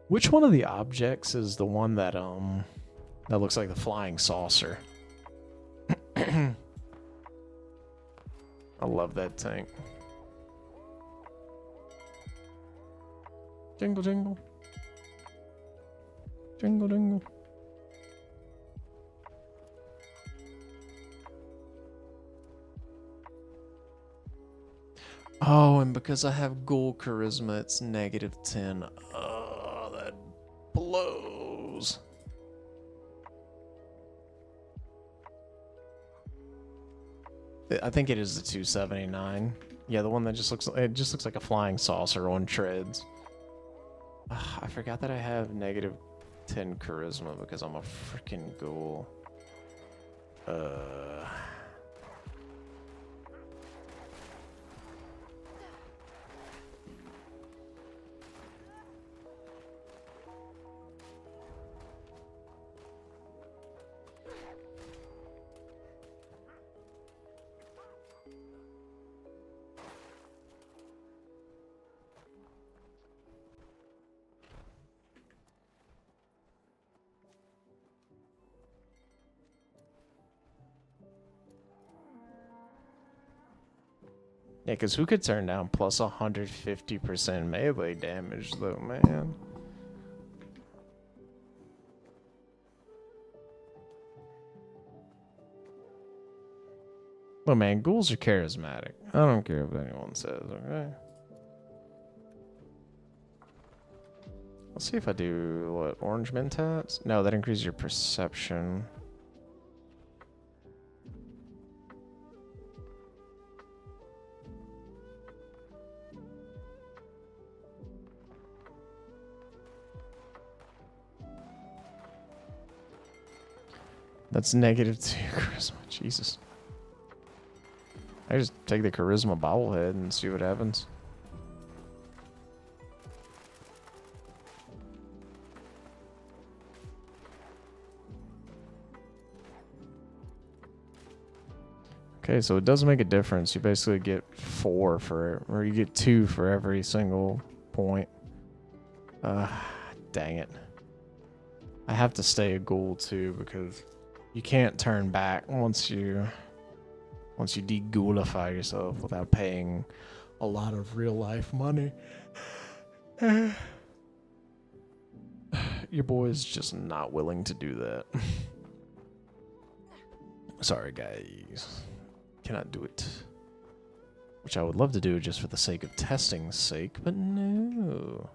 Which one of the objects is the one that That looks like the flying saucer. I love that tank. Jingle, jingle. Jingle, jingle. Oh, and because I have ghoul charisma, it's -10. Oh, that blows. I think it is the 279. Yeah, the one that just looks like a flying saucer on treads. I forgot that I have -10 charisma because I'm a freaking ghoul. Yeah, because who could turn down plus 150% melee damage, though, man? Well, man, ghouls are charismatic. I don't care what anyone says, okay? Let's see if I do, what, orange mentats? No, that increases your perception. That's -2 charisma. Jesus. I just take the charisma bobblehead and see what happens. Okay, so it does make a difference. You basically get 4 for, or you get 2 for every single point. Dang it. I have to stay a ghoul too because you can't turn back once you de-ghoulify yourself without paying a lot of real life money. Your boy is just not willing to do that. Sorry, guys. Cannot do it. Which I would love to do just for the sake of testing's sake, but no.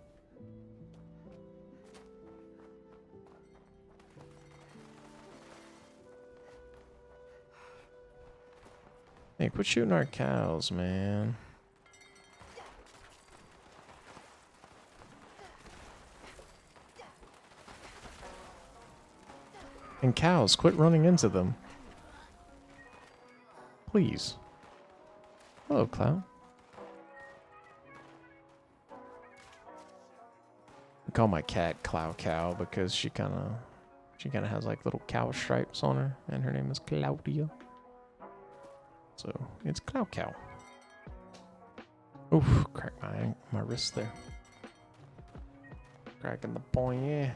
Hey, quit shooting our cows, man. And cows, quit running into them. Please. Hello, Clown. I call my cat Clow Cow because she kind of has like little cow stripes on her, and her name is Claudia. So it's Clow Cow. Oof, crack my wrist there. Cracking the point, yeah.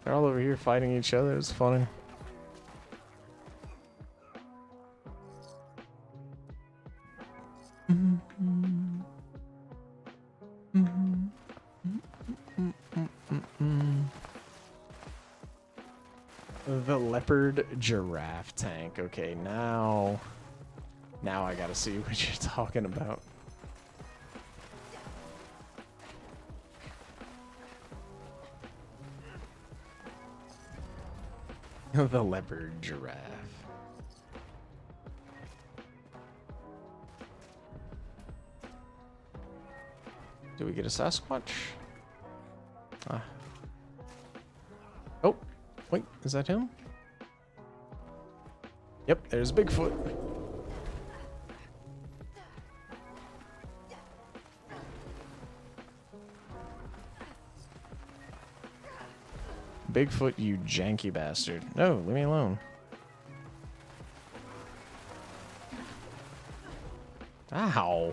They're all over here fighting each other. It's funny. The leopard giraffe tank. Okay, now I gotta see what you're talking about. The leopard giraffe. Do we get a Sasquatch? Ah. Oh, wait, is that him? Yep, there's Bigfoot. Bigfoot, you janky bastard. No, leave me alone. Ow.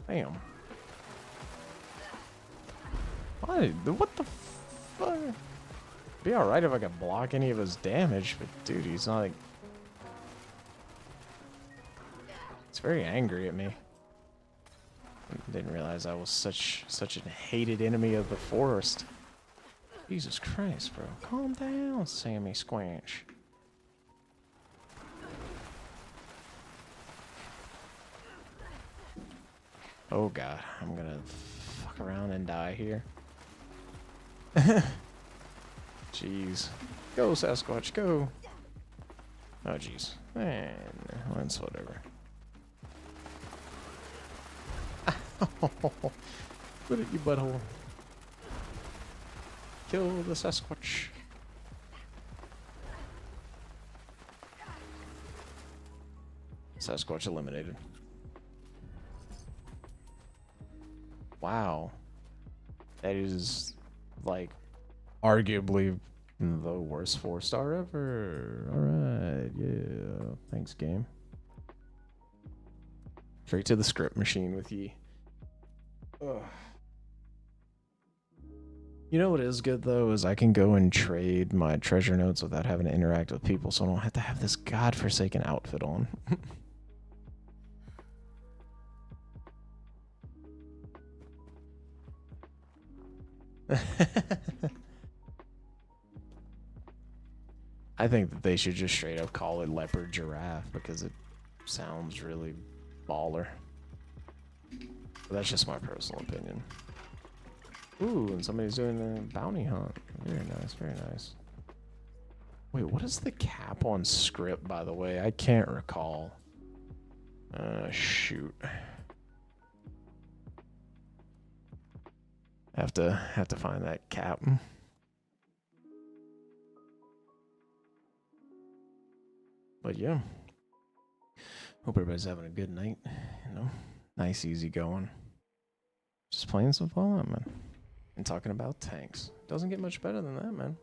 Damn. What the fuck? Be alright if I could block any of his damage, but dude, he's not like... He's very angry at me. Didn't realize I was such a hated enemy of the forest. Jesus Christ, bro. Calm down, Sammy Squanch. Oh god, I'm gonna fuck around and die here. Jeez. Go, Sasquatch, go. Oh, jeez. Man, that's whatever. Put it, you butthole. Kill the Sasquatch. Sasquatch eliminated. Wow. That is, like, arguably the worst 4-star ever. Alright, yeah. Thanks, game. Straight to the script machine with ye. Ugh. You know what is good, though, is I can go and trade my treasure notes without having to interact with people, so I don't have to have this godforsaken outfit on. I think that they should just straight up call it leopard giraffe because it sounds really baller. But that's just my personal opinion. Ooh, and somebody's doing a bounty hunt. Very nice, very nice. Wait, what is the cap on script, by the way? I can't recall. Shoot. Have to find that cap. But yeah. Hope everybody's having a good night. You know, nice, easy going. Just playing some Fallout, man. And talking about tanks. Doesn't get much better than that, man.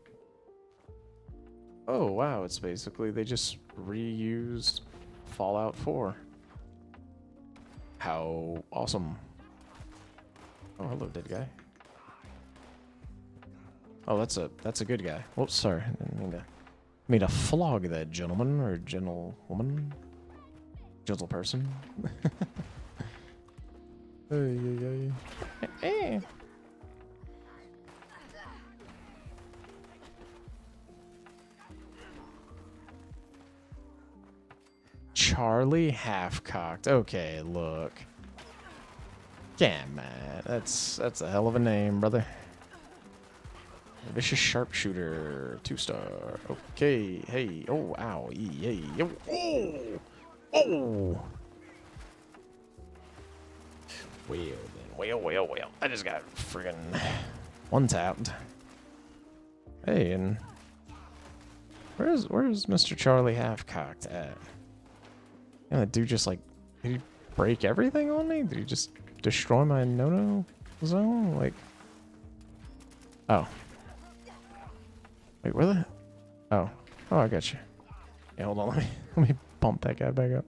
Oh, wow. It's basically they just reused Fallout 4. How awesome. Oh, hello, dead guy. Oh, that's a good guy. Whoops, sorry. I didn't mean to flog that gentleman or gentlewoman. Gentle person. Hey. Charlie Half-Cocked. Okay, look. Yeah, man. That's a hell of a name, brother. Vicious Sharpshooter. 2-star. Okay. Hey. Oh, ow. Hey. Oh! Oh! Well, then. Well. I just got friggin' one-tapped. Hey, and... Where's Mr. Charlie Half-Cocked at? Yeah, that dude just, like... Did he break everything on me? Did he just destroy my no-no zone? Like... Oh. Wait, where the... Oh, I got you. Yeah, hold on. Let me bump that guy back up.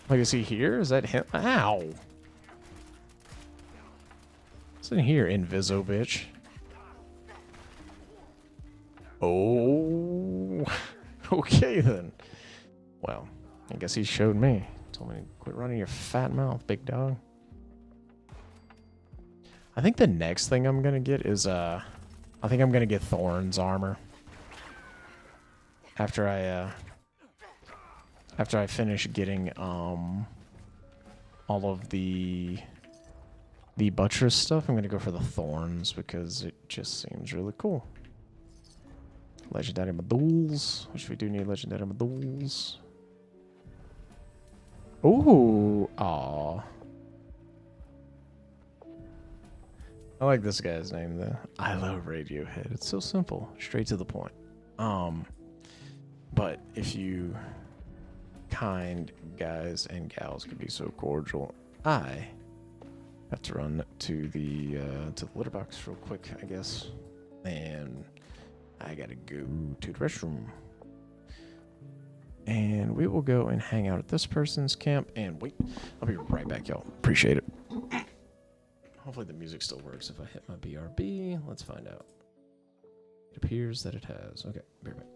Like, is he here? Is that him? Ow! What's in here, Inviso bitch? Oh... Okay, then. Well, I guess he showed me. Told me to quit running your fat mouth, big dog. I think the next thing I'm gonna get is, I think I'm gonna get Thorn's armor. After I finish getting all of the buttress stuff, I'm gonna go for the Thorns because it just seems really cool. Legendary Meduls, which we do need legendary Meduls. Ooh, aw. I like this guy's name though. I love Radiohead. It's so simple, straight to the point. But if you kind guys and gals could be so cordial, I have to run to the litter box real quick, I guess, and I gotta go to the restroom. And we will go and hang out at this person's camp and wait. I'll be right back, y'all. Appreciate it. Hopefully the music still works if I hit my BRB. Let's find out. It appears that it has. Okay, be right back.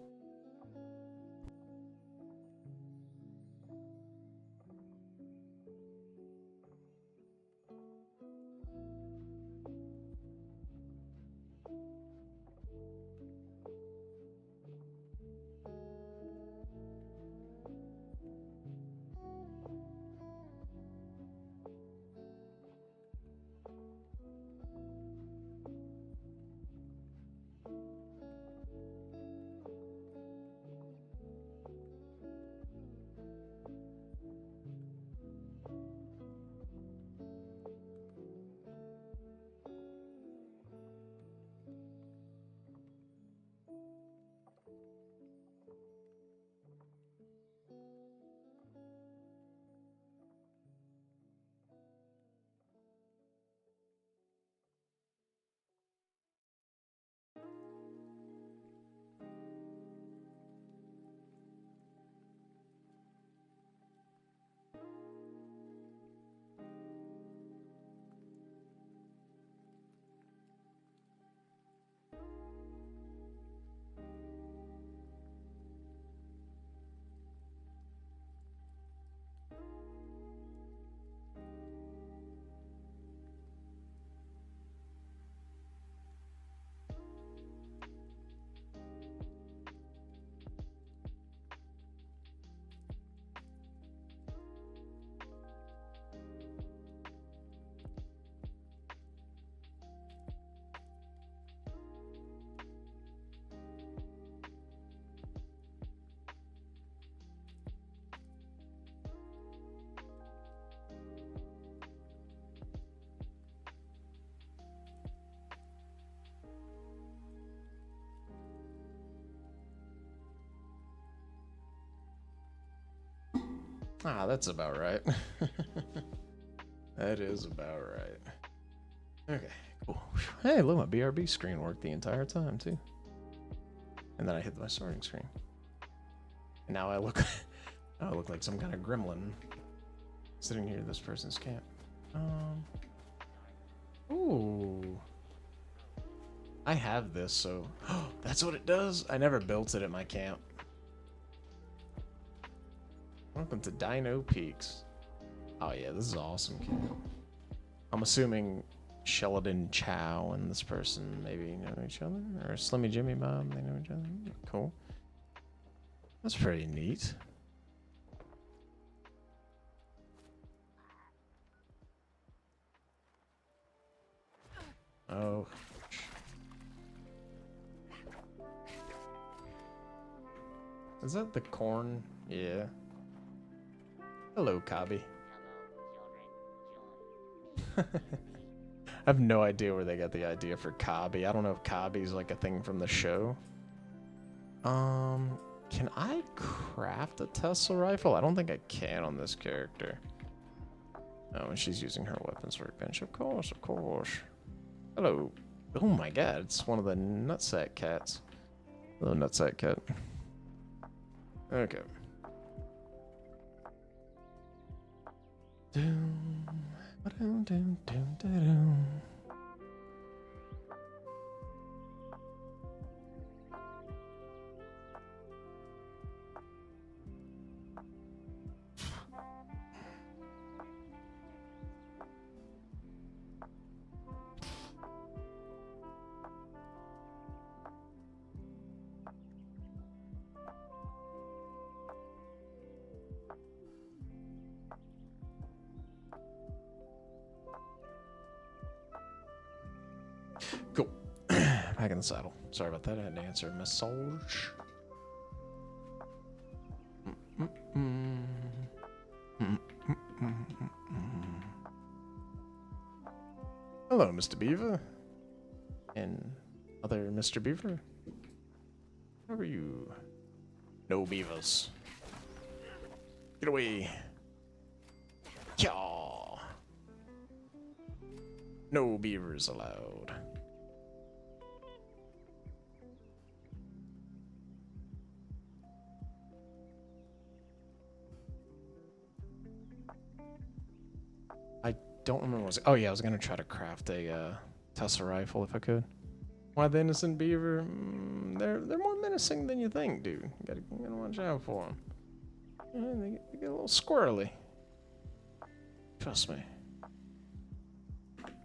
Ah, that's about right. That is about right. Okay, cool. Hey, look, my BRB screen worked the entire time, too. And then I hit my starting screen. And now I look like some kind of gremlin sitting here at this person's camp. Ooh. I have this, so... that's what it does? I never built it at my camp. Welcome to Dino Peaks. Oh yeah, this is awesome, kid. I'm assuming Sheldon Chow and this person maybe know each other? Or Slimmy Jimmy Bob, they know each other? Cool. That's pretty neat. Oh. Is that the corn? Yeah. Hello, Cobby. I have no idea where they got the idea for Cobby. I don't know if Cobby's like a thing from the show. Can I craft a Tesla rifle? I don't think I can on this character. Oh, and she's using her weapons workbench. Of course, of course. Hello. Oh my god, it's one of the nutsack cats. Hello, nutsack cat. Okay. Doom, ba-doom, doom, doom, da-doom. Cool. Back in the saddle. Sorry about that. I had to answer a message. Hello, Mr. Beaver. And other Mr. Beaver. How are you? No beavers. Get away. Yaw. No beavers allowed. don't remember what was. Oh yeah, I was gonna try to craft a Tesla rifle if I could. Why the innocent beaver? They're more menacing than you think, dude. You gotta watch out for them. Yeah, they get a little squirrely. Trust me.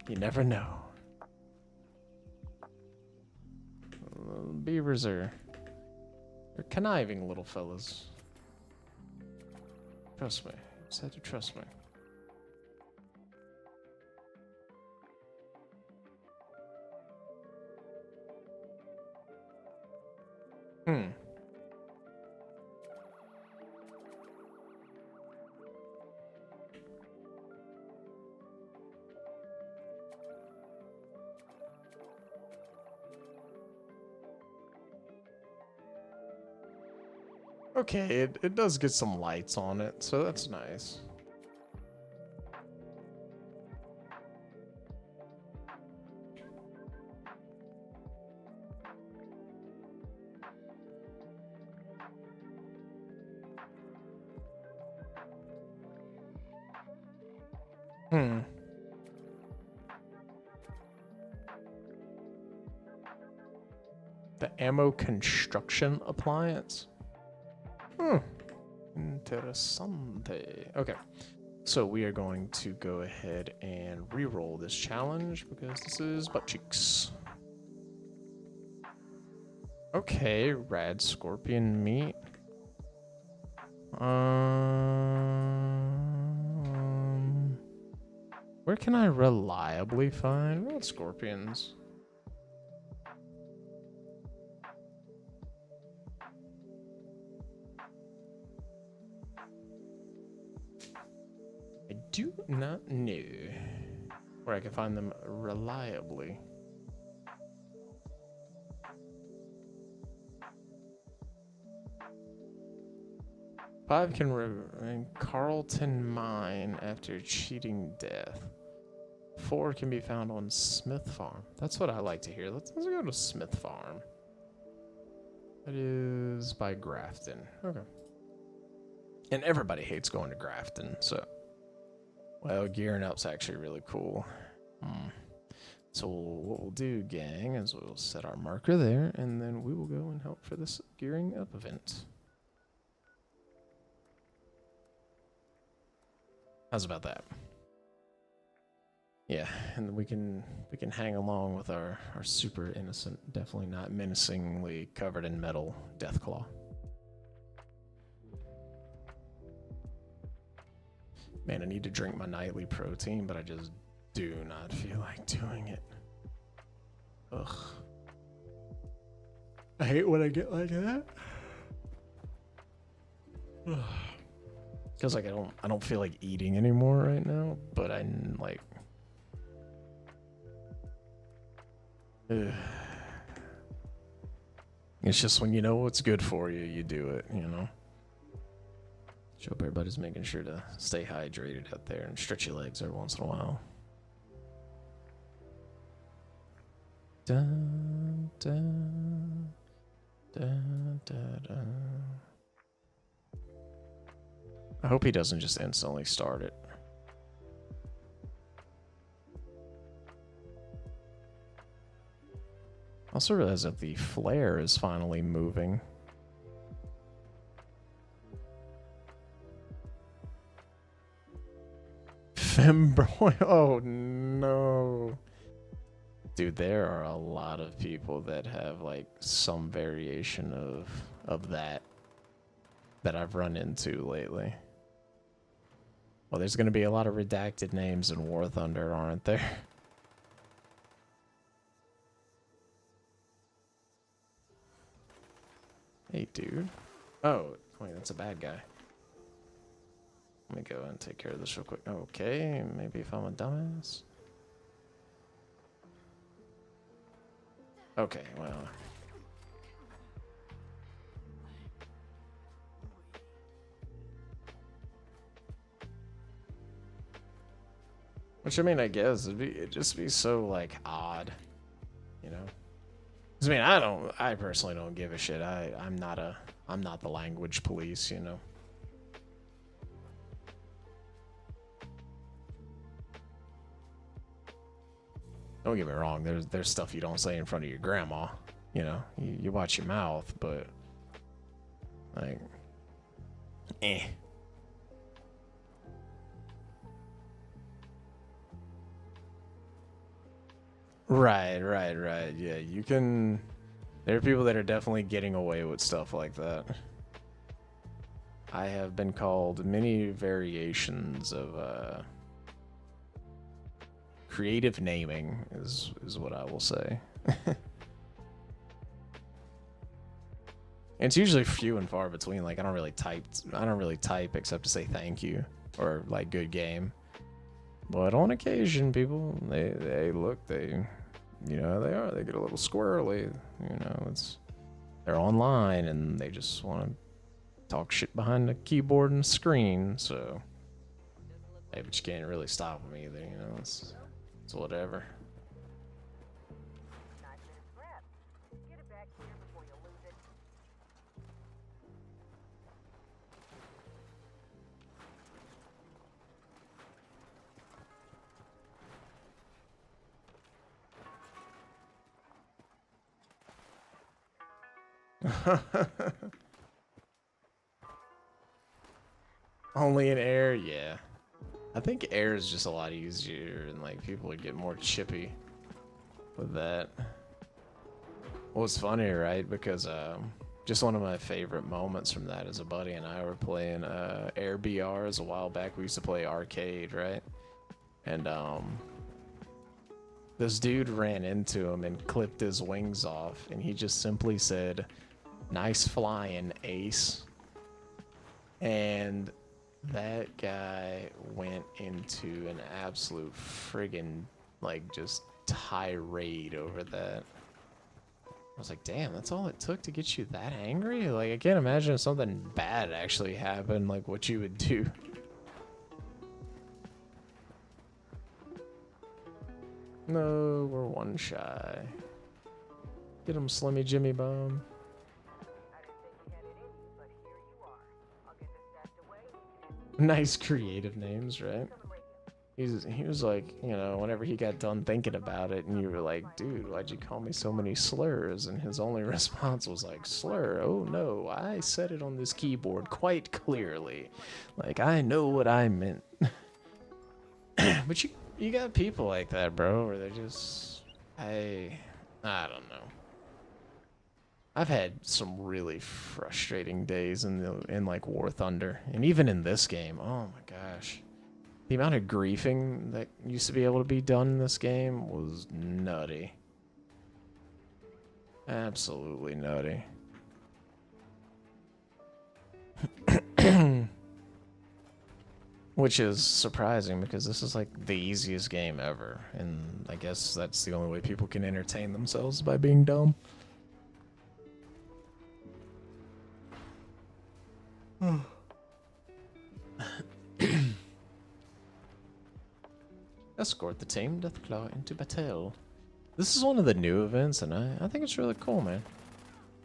You never know. Beavers they're conniving little fellas. Trust me. You just have to trust me. Okay, it does get some lights on it, so that's nice. The ammo construction appliance? Interessante. Okay. So we are going to go ahead and re-roll this challenge because this is butt cheeks. Okay, rad scorpion meat. Where can I reliably find rad scorpions? I do not know where I can find them reliably. Five can in Carlton Mine after cheating death. 4 can be found on Smith Farm. That's what I like to hear. Let's go to Smith Farm. That is by Grafton. Okay. And everybody hates going to Grafton, so. Well, gearing up's actually really cool. So what we'll do, gang, is we'll set our marker there, and then we will go and help for this gearing up event. How's about that? Yeah, and we can hang along with our super innocent, definitely not menacingly covered in metal Deathclaw. Man, I need to drink my nightly protein, but I just do not feel like doing it. Ugh. I hate when I get like that. Feels like I don't feel like eating anymore right now, but I'm like. Ugh. It's just when you know what's good for you, you do it, you know? So hope everybody's making sure to stay hydrated out there and stretch your legs every once in a while. Dun, dun, dun, dun, dun. I hope he doesn't just instantly start it. I also realize that the flare is finally moving. Femboy, oh no. Dude, there are a lot of people that have like some variation of that I've run into lately. Well, there's going to be a lot of redacted names in War Thunder, aren't there? Hey, dude. Oh, wait, that's a bad guy. Let me go and take care of this real quick. Okay, maybe if I'm a dumbass. Okay, well. Which, I mean, I guess it'd just be so, like, odd, you know? 'Cause, I mean, I personally don't give a shit. I'm not the language police, you know? Don't get me wrong. There's stuff you don't say in front of your grandma. You know, you watch your mouth, but like, eh. Right. Yeah, you can. There are people that are definitely getting away with stuff like that. I have been called many variations of creative naming is what I will say. It's usually few and far between. Like I don't really type except to say thank you or like good game. But on occasion, people they look, you know, they get a little squirrely. You know, they're online and they just want to talk shit behind the keyboard and screen. So, hey, but you can't really stop them either. You know, it's whatever. Only in air, yeah. I think air is just a lot easier, and like people would get more chippy with that. Well, it's funny, right? Because just one of my favorite moments from that is a buddy and I were playing Air BRs a while back. We used to play arcade, right? And this dude ran into him and clipped his wings off, and he just simply said, "Nice flying, ace." And that guy went into an absolute friggin' like just tirade over that. I was like, damn, that's all it took to get you that angry? Like, I can't imagine if something bad actually happened, like what you would do. No, we're one shy. Get him, Slimmy Jimmy Bomb. Nice creative names, right? He was like, you know, whenever he got done thinking about it, and you were like, dude, why'd you call me so many slurs? And his only response was like, slur? Oh no, I said it on this keyboard quite clearly. Like, I know what I meant. But you got people like that, bro, where they're just, I don't know. I've had some really frustrating days in like War Thunder, and even in this game. Oh my gosh, the amount of griefing that used to be able to be done in this game was nutty. Absolutely nutty. Which is surprising because this is like the easiest game ever, and I guess that's the only way people can entertain themselves, by being dumb. Escort the team Deathclaw into battle. This is one of the new events, and I think it's really cool, man.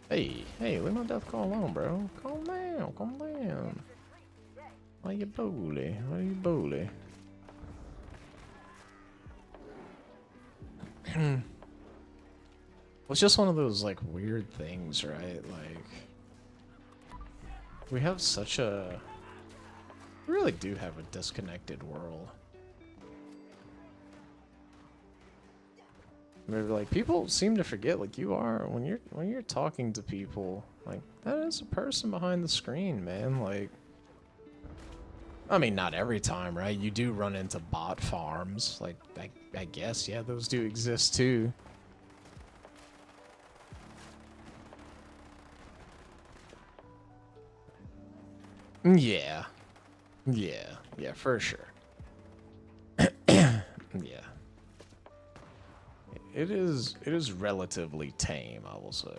Hey, leave my Deathclaw alone, bro. Calm down. Why you bully? Well, it's just one of those, like, weird things, right? Like, we have such a... We really do have a disconnected world. Maybe, like, people seem to forget, like, you are, when you're talking to people, like, that is a person behind the screen, man. Like, I mean, not every time, right? You do run into bot farms. Like, I guess, yeah, those do exist too. Yeah, for sure. Yeah. It is relatively tame, I will say.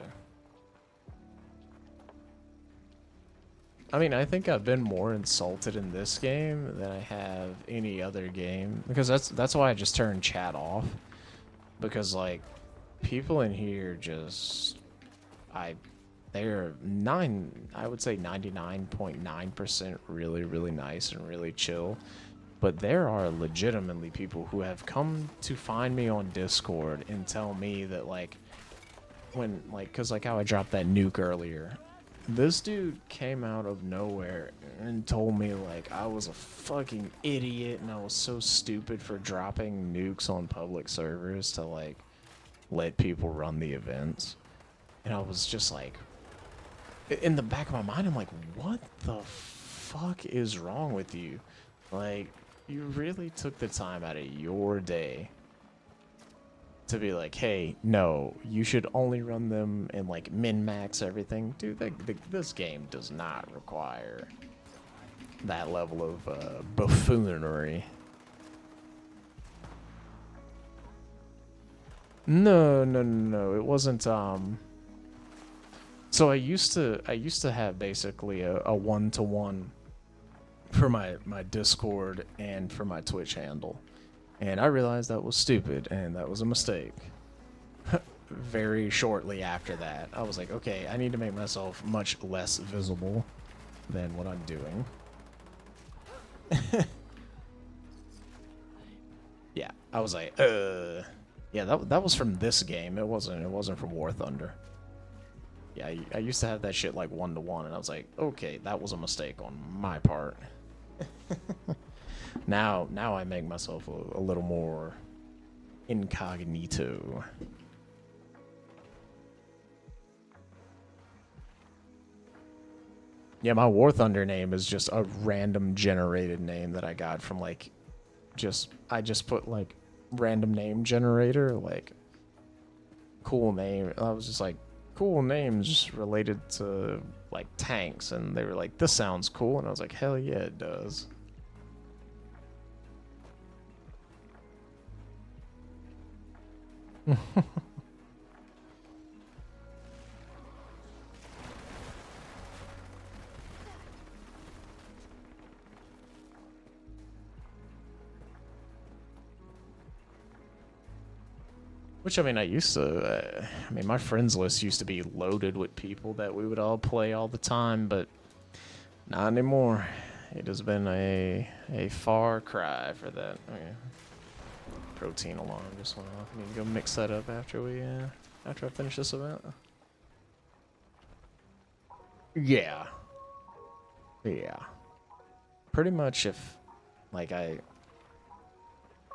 I mean, I think I've been more insulted in this game than I have any other game, because that's why I just turned chat off, because like people in here just they're I would say 99.9% really nice and really chill. But there are legitimately people who have come to find me on Discord and tell me that, like, when, like, because, like, how I dropped that nuke earlier, this dude came out of nowhere and told me, like, I was a fucking idiot and I was so stupid for dropping nukes on public servers to, like, let people run the events. And I was just like, in the back of my mind, I'm like, what the fuck is wrong with you? Like, you really took the time out of your day to be like, hey, no, you should only run them and, like, min-max everything. Dude, this game does not require that level of buffoonery. No, no, no, no. It wasn't, So I used to have basically a one-to-one for my Discord and for my Twitch handle. And I realized that was stupid and that was a mistake. Very shortly after that, I was like, okay, I need to make myself much less visible than what I'm doing. Yeah, I was like, yeah, that was from this game. It wasn't from War Thunder. Yeah, I used to have that shit like 1-to-1, and I was like, okay, that was a mistake on my part. Now I make myself a little more incognito. Yeah, my War Thunder name is just a random generated name that I got from, like, I just put, like, random name generator, like, cool name. I was just like, cool names related to, like, tanks, and they were like, this sounds cool, and I was like, hell yeah, it does. Which, I mean, I used to, I mean, my friends list used to be loaded with people that we would all play all the time, but not anymore. It has been a far cry for that. Okay. Protein alarm just went off. I need to go mix that up after I finish this event. Yeah. Yeah. Pretty much if, like,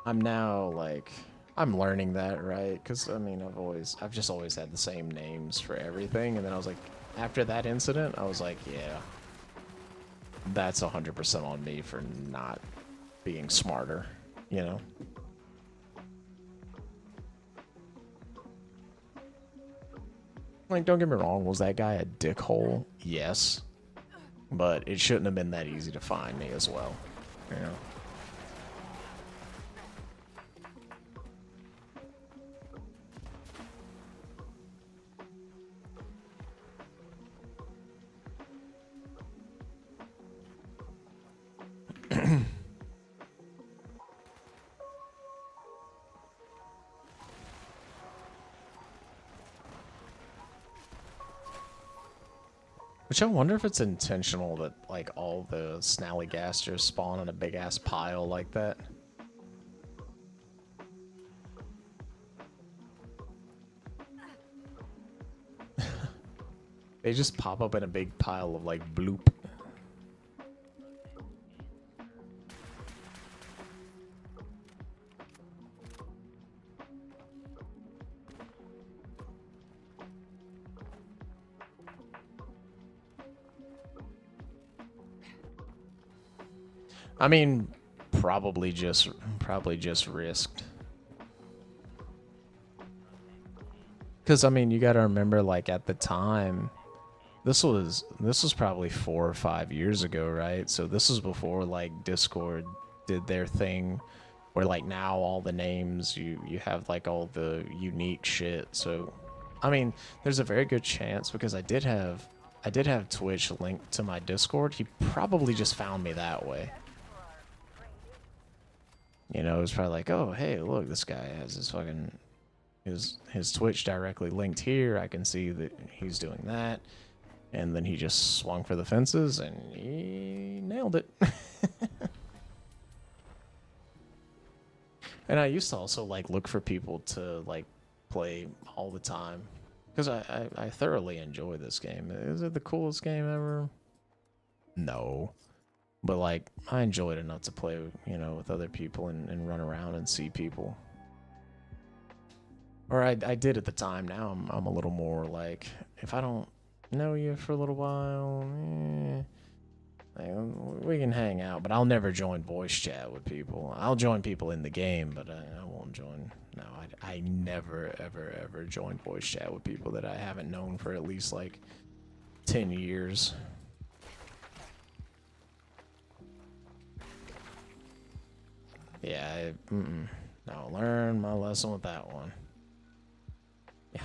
I'm now, like, I'm learning that, right? Because, I mean, I've just always had the same names for everything, and then I was like, after that incident, I was like, yeah, that's 100% on me for not being smarter, you know? Like, don't get me wrong, was that guy a dickhole? Yes. But it shouldn't have been that easy to find me as well, you know? Which I wonder if it's intentional that, like, all the snallygasters spawn on a big-ass pile like that. They just pop up in a big pile of, like, bloop. I mean, probably just risked. Because, I mean, you gotta remember, like, at the time, this was probably 4 or 5 years ago, right? So this was before, like, Discord did their thing, where, like, now all the names, you have, like, all the unique shit. So, I mean, there's a very good chance, because I did have Twitch linked to my Discord. He probably just found me that way. You know, it was probably like, oh, hey, look, this guy has his fucking, his Twitch directly linked here. I can see that he's doing that. And then he just swung for the fences, and he nailed it. And I used to also like look for people to like play all the time because I thoroughly enjoy this game. Is it the coolest game ever? No, but like I enjoy it enough to play, you know, with other people and run around and see people. Or I did at the time. Now I'm a little more like, if I don't know you for a little while, like, we can hang out, but I'll never join voice chat with people. I'll join people in the game, but I won't join. No, I never, ever join voice chat with people that I haven't known for at least like 10 years. Yeah, no, learn my lesson with that one. Yeah.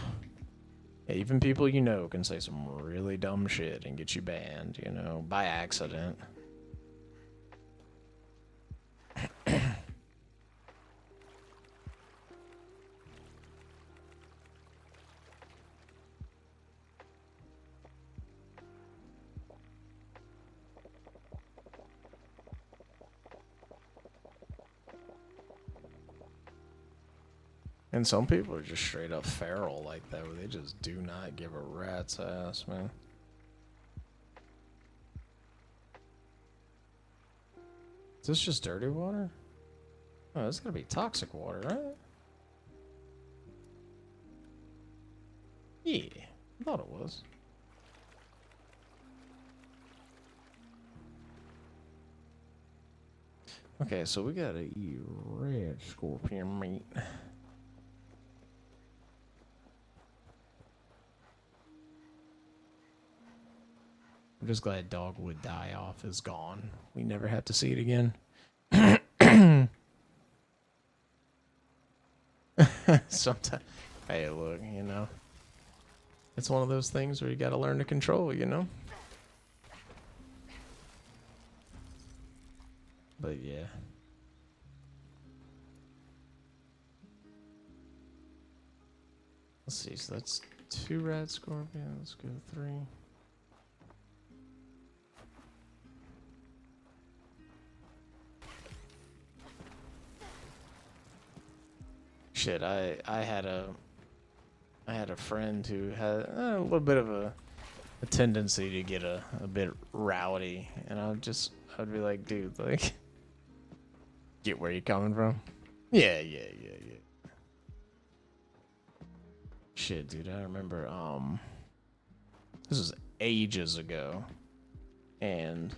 Even people you know can say some really dumb shit and get you banned, you know, by accident. And some people are just straight up feral like that, where they just do not give a rat's ass, man. Is this just dirty water? Oh, this is gonna be toxic water, right? Yeah, I thought it was. Okay, so we gotta eat red scorpion meat. I'm just glad Dogwood Die Off is gone. We never have to see it again. Sometimes, hey, look, you know, it's one of those things where you gotta learn to control, you know? But yeah. Let's see, so that's 2 red scorpions. Let's go 3. Shit, I had a friend who had a little bit of a tendency to get a bit rowdy, and I'd be like, dude, like, get where you're coming from. Yeah. Shit, dude, I remember this was ages ago, and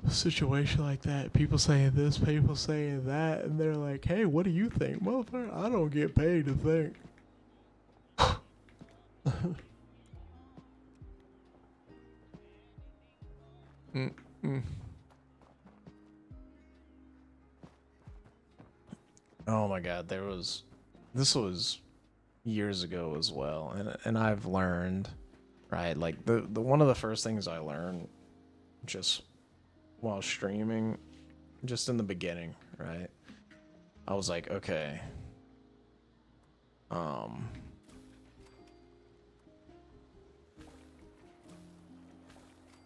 a situation like that, people saying this, people saying that, and they're like, hey, what do you think? Motherfucker, I don't get paid to think. Oh my god, this was years ago as well, and I've learned, right, like the one of the first things I learned just while streaming, just in the beginning, right? I was like, okay,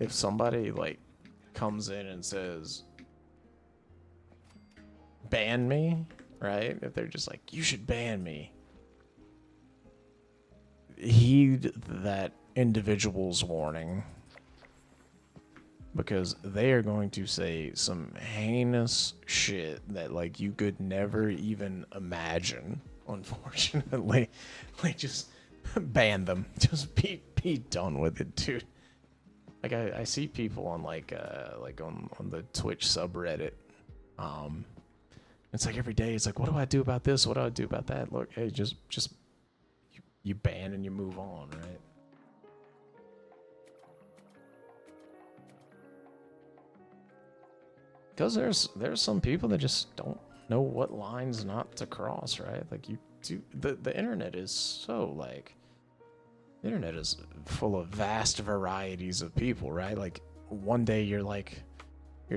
if somebody like comes in and says ban me, right? If they're just like, you should ban me, heed that individual's warning, because they are going to say some heinous shit that like you could never even imagine. Unfortunately, like, just ban them. Just be done with it, dude. Like I see people on like on the Twitch subreddit. It's like every day it's like, what do I do about this? What do I do about that? Look, hey, just you ban and you move on, right? Because there's some people that just don't know what lines not to cross, right? Like you do, the internet is so like, the internet is full of vast varieties of people, right? Like one day you're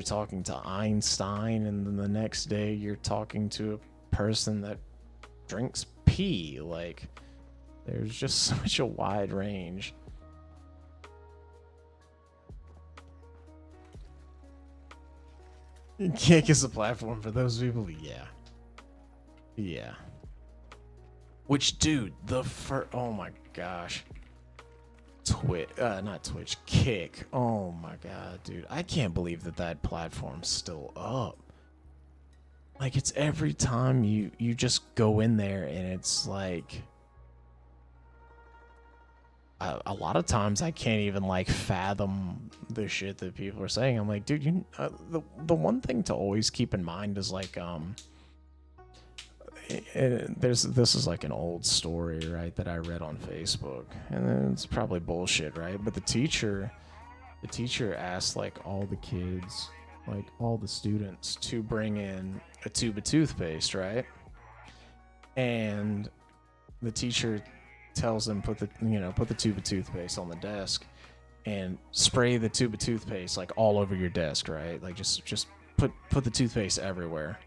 talking to Einstein, and then the next day you're talking to a person that drinks pee. Like there's just such a wide range. Kick is a platform for those people. Yeah. Yeah. Which, dude, oh my gosh. Not Twitch, Kick. Oh my god, dude. I can't believe that platform's still up. Like, it's every time you just go in there and it's like, a lot of times I can't even like fathom the shit that people are saying. I'm like, dude, the one thing to always keep in mind is like, this is like an old story, right, that I read on Facebook, and it's probably bullshit, right? But the teacher asked like all the kids, like all the students, to bring in a tube of toothpaste, right? And the teacher tells them put the tube of toothpaste on the desk and spray the tube of toothpaste like all over your desk, right? Like just put the toothpaste everywhere.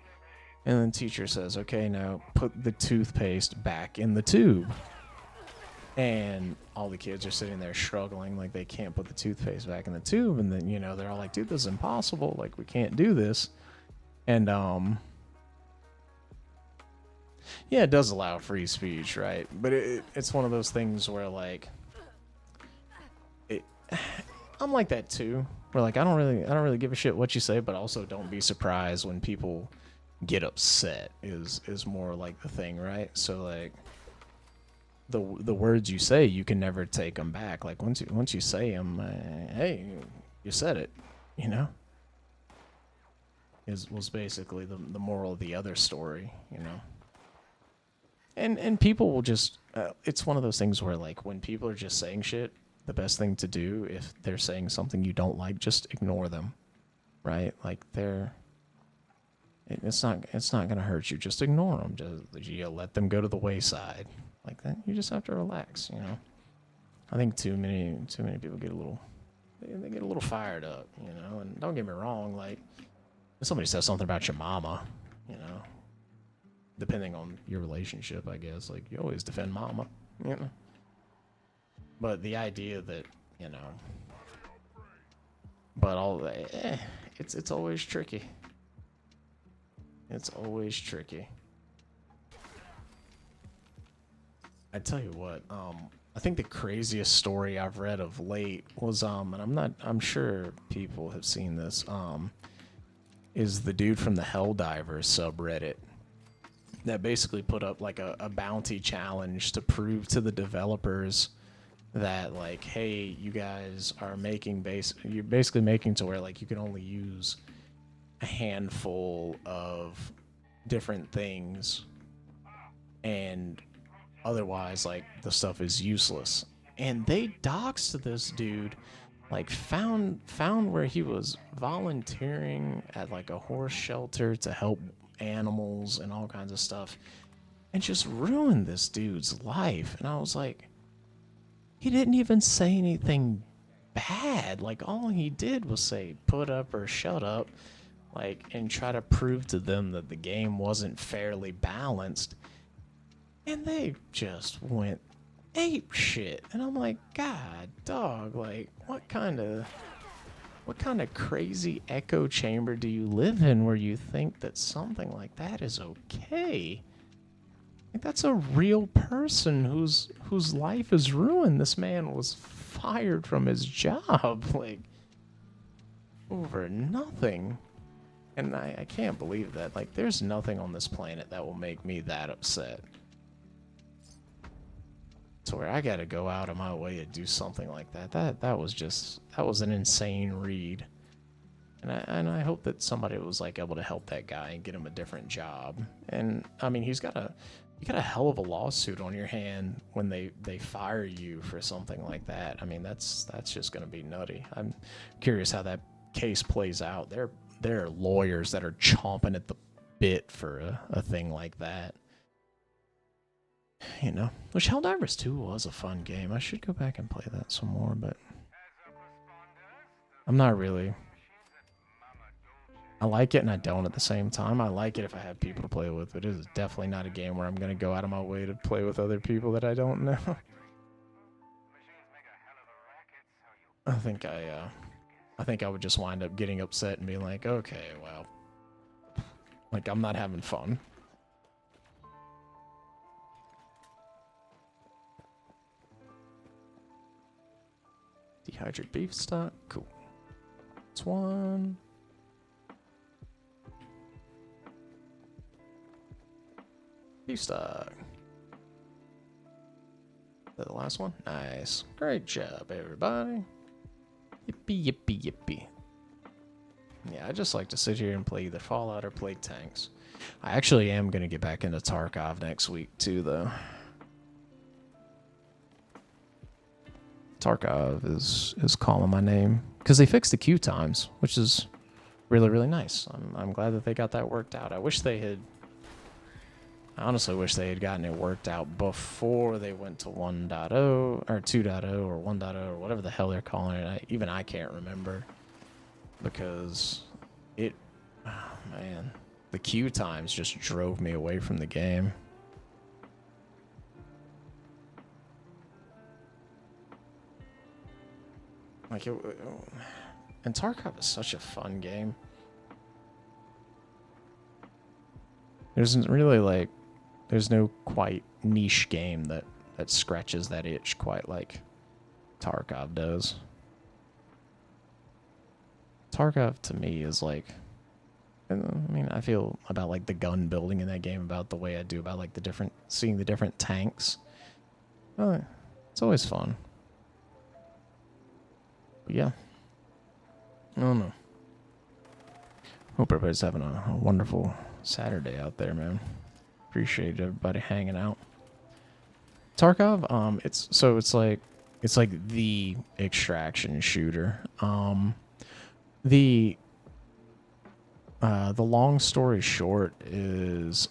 And then teacher says, okay, now put the toothpaste back in the tube. And all the kids are sitting there struggling, like they can't put the toothpaste back in the tube. And then, they're all like, dude, this is impossible. Like, we can't do this. And, yeah, it does allow free speech, right? But it's one of those things where, like, I'm like that too. Where, like, I don't really give a shit what you say, but also don't be surprised when people get upset is more like the thing, right? So like the words you say, you can never take them back. Like once you say them, hey, you said it, was basically the moral of the other story, and people will just it's one of those things where like when people are just saying shit, the best thing to do if they're saying something you don't like, just ignore them, right? Like it's not gonna hurt you. Just ignore them. Just let them go to the wayside. Like that, you just have to relax. I think too many people get a little fired up. And don't get me wrong. Like if somebody says something about your mama, depending on your relationship, I guess like you always defend mama. But the idea that but all that, it's always tricky. It's always tricky. I tell you what, I think the craziest story I've read of late was, and I'm sure people have seen this, is the dude from the Helldivers subreddit that basically put up like a bounty challenge to prove to the developers that like, hey, you guys are you're basically making to where like you can only use a handful of different things and otherwise like the stuff is useless. And they doxed this dude, like found where he was volunteering at like a horse shelter to help animals and all kinds of stuff, and just ruined this dude's life. And I was like, he didn't even say anything bad. Like all he did was say put up or shut up, like, and try to prove to them that the game wasn't fairly balanced. And they just went ape shit. And I'm like, God, dog, like, what kind of crazy echo chamber do you live in where you think that something like that is okay? Like, that's a real person whose life is ruined. This man was fired from his job, like, over nothing. And I can't believe that. Like, there's nothing on this planet that will make me that upset. To where I gotta go out of my way to do something like that. That was an insane read. And I hope that somebody was like able to help that guy and get him a different job. And I mean, you got a hell of a lawsuit on your hand when they fire you for something like that. I mean, that's just gonna be nutty. I'm curious how that case plays out. There are lawyers that are chomping at the bit for a thing like that. Which Helldivers 2 was a fun game. I should go back and play that some more, but I'm not really. I like it and I don't at the same time. I like it if I have people to play with, but it is definitely not a game where I'm going to go out of my way to play with other people that I don't know. I think I would just wind up getting upset and being like, okay, well, Like, I'm not having fun. Dehydrated beef stock. Cool. That's one. Beef stock. Is that the last one? Nice. Great job, everybody. Yippee, yippee, yippee. Yeah, I just like to sit here and play either Fallout or play tanks. I actually am going to get back into Tarkov next week, too, though. Tarkov is calling my name. Because they fixed the queue times, which is really, really nice. I'm glad that they got that worked out. I honestly wish they had gotten it worked out before they went to 1.0 or 2.0 or 1.0 or whatever the hell they're calling it. Even I can't remember. Because oh man, the queue times just drove me away from the game. Like, and Tarkov is such a fun game. There's no quite niche game that scratches that itch quite like Tarkov does. Tarkov to me is like, I mean, I feel about like the gun building in that game about the way I do about like seeing the different tanks. It's always fun. But yeah, I don't know. Hope everybody's having a wonderful Saturday out there, man. Appreciate everybody hanging out. Tarkov, it's like the extraction shooter. The long story short is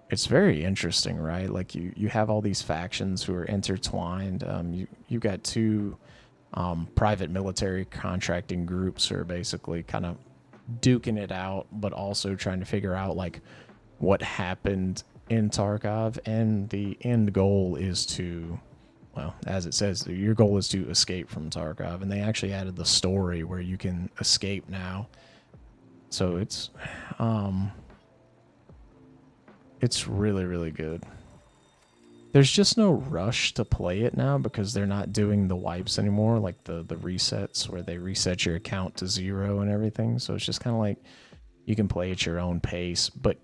it's very interesting, right? Like you have all these factions who are intertwined. You got two private military contracting groups who are basically kind of duking it out, but also trying to figure out like what happened in Tarkov, and the end goal is to, well, as it says, your goal is to escape from Tarkov, and they actually added the story where you can escape now. So it's really, really good. There's just no rush to play it now because they're not doing the wipes anymore, like the resets where they reset your account to 0 and everything. So it's just kind of like you can play at your own pace. But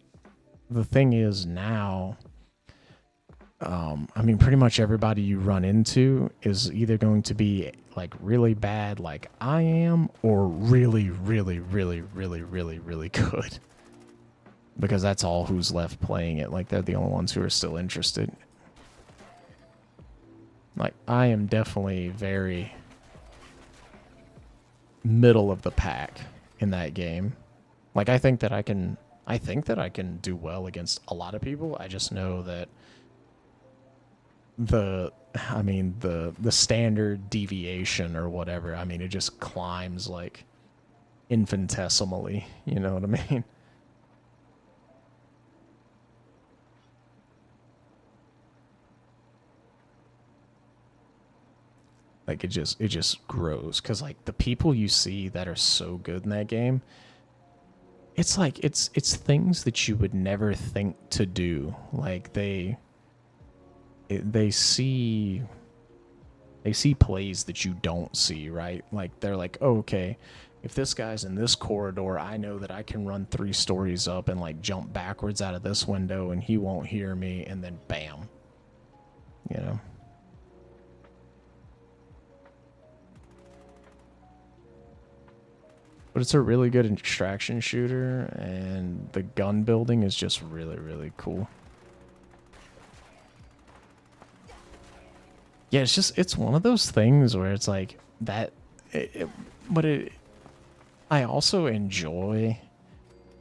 the thing is now, I mean, pretty much everybody you run into is either going to be like really bad like I am, or really, really, really, really, really, really good. Because that's all who's left playing it. Like, they're the only ones who are still interested. Like, I am definitely very middle of the pack in that game. Like, I think that I can do well against a lot of people. I just know that the standard deviation or whatever, I mean, it just climbs like infinitesimally, you know what I mean? Like, it just grows, because like the people you see that are so good in that game, it's like it's things that you would never think to do. Like they see plays that you don't see, right? Like, they're like, oh, okay, if this guy's in this corridor, I know that I can run 3 stories up and like jump backwards out of this window and he won't hear me, and then bam, you know. But it's a really good extraction shooter, and the gun building is just really, really cool. Yeah, it's one of those things where it's like that, I also enjoy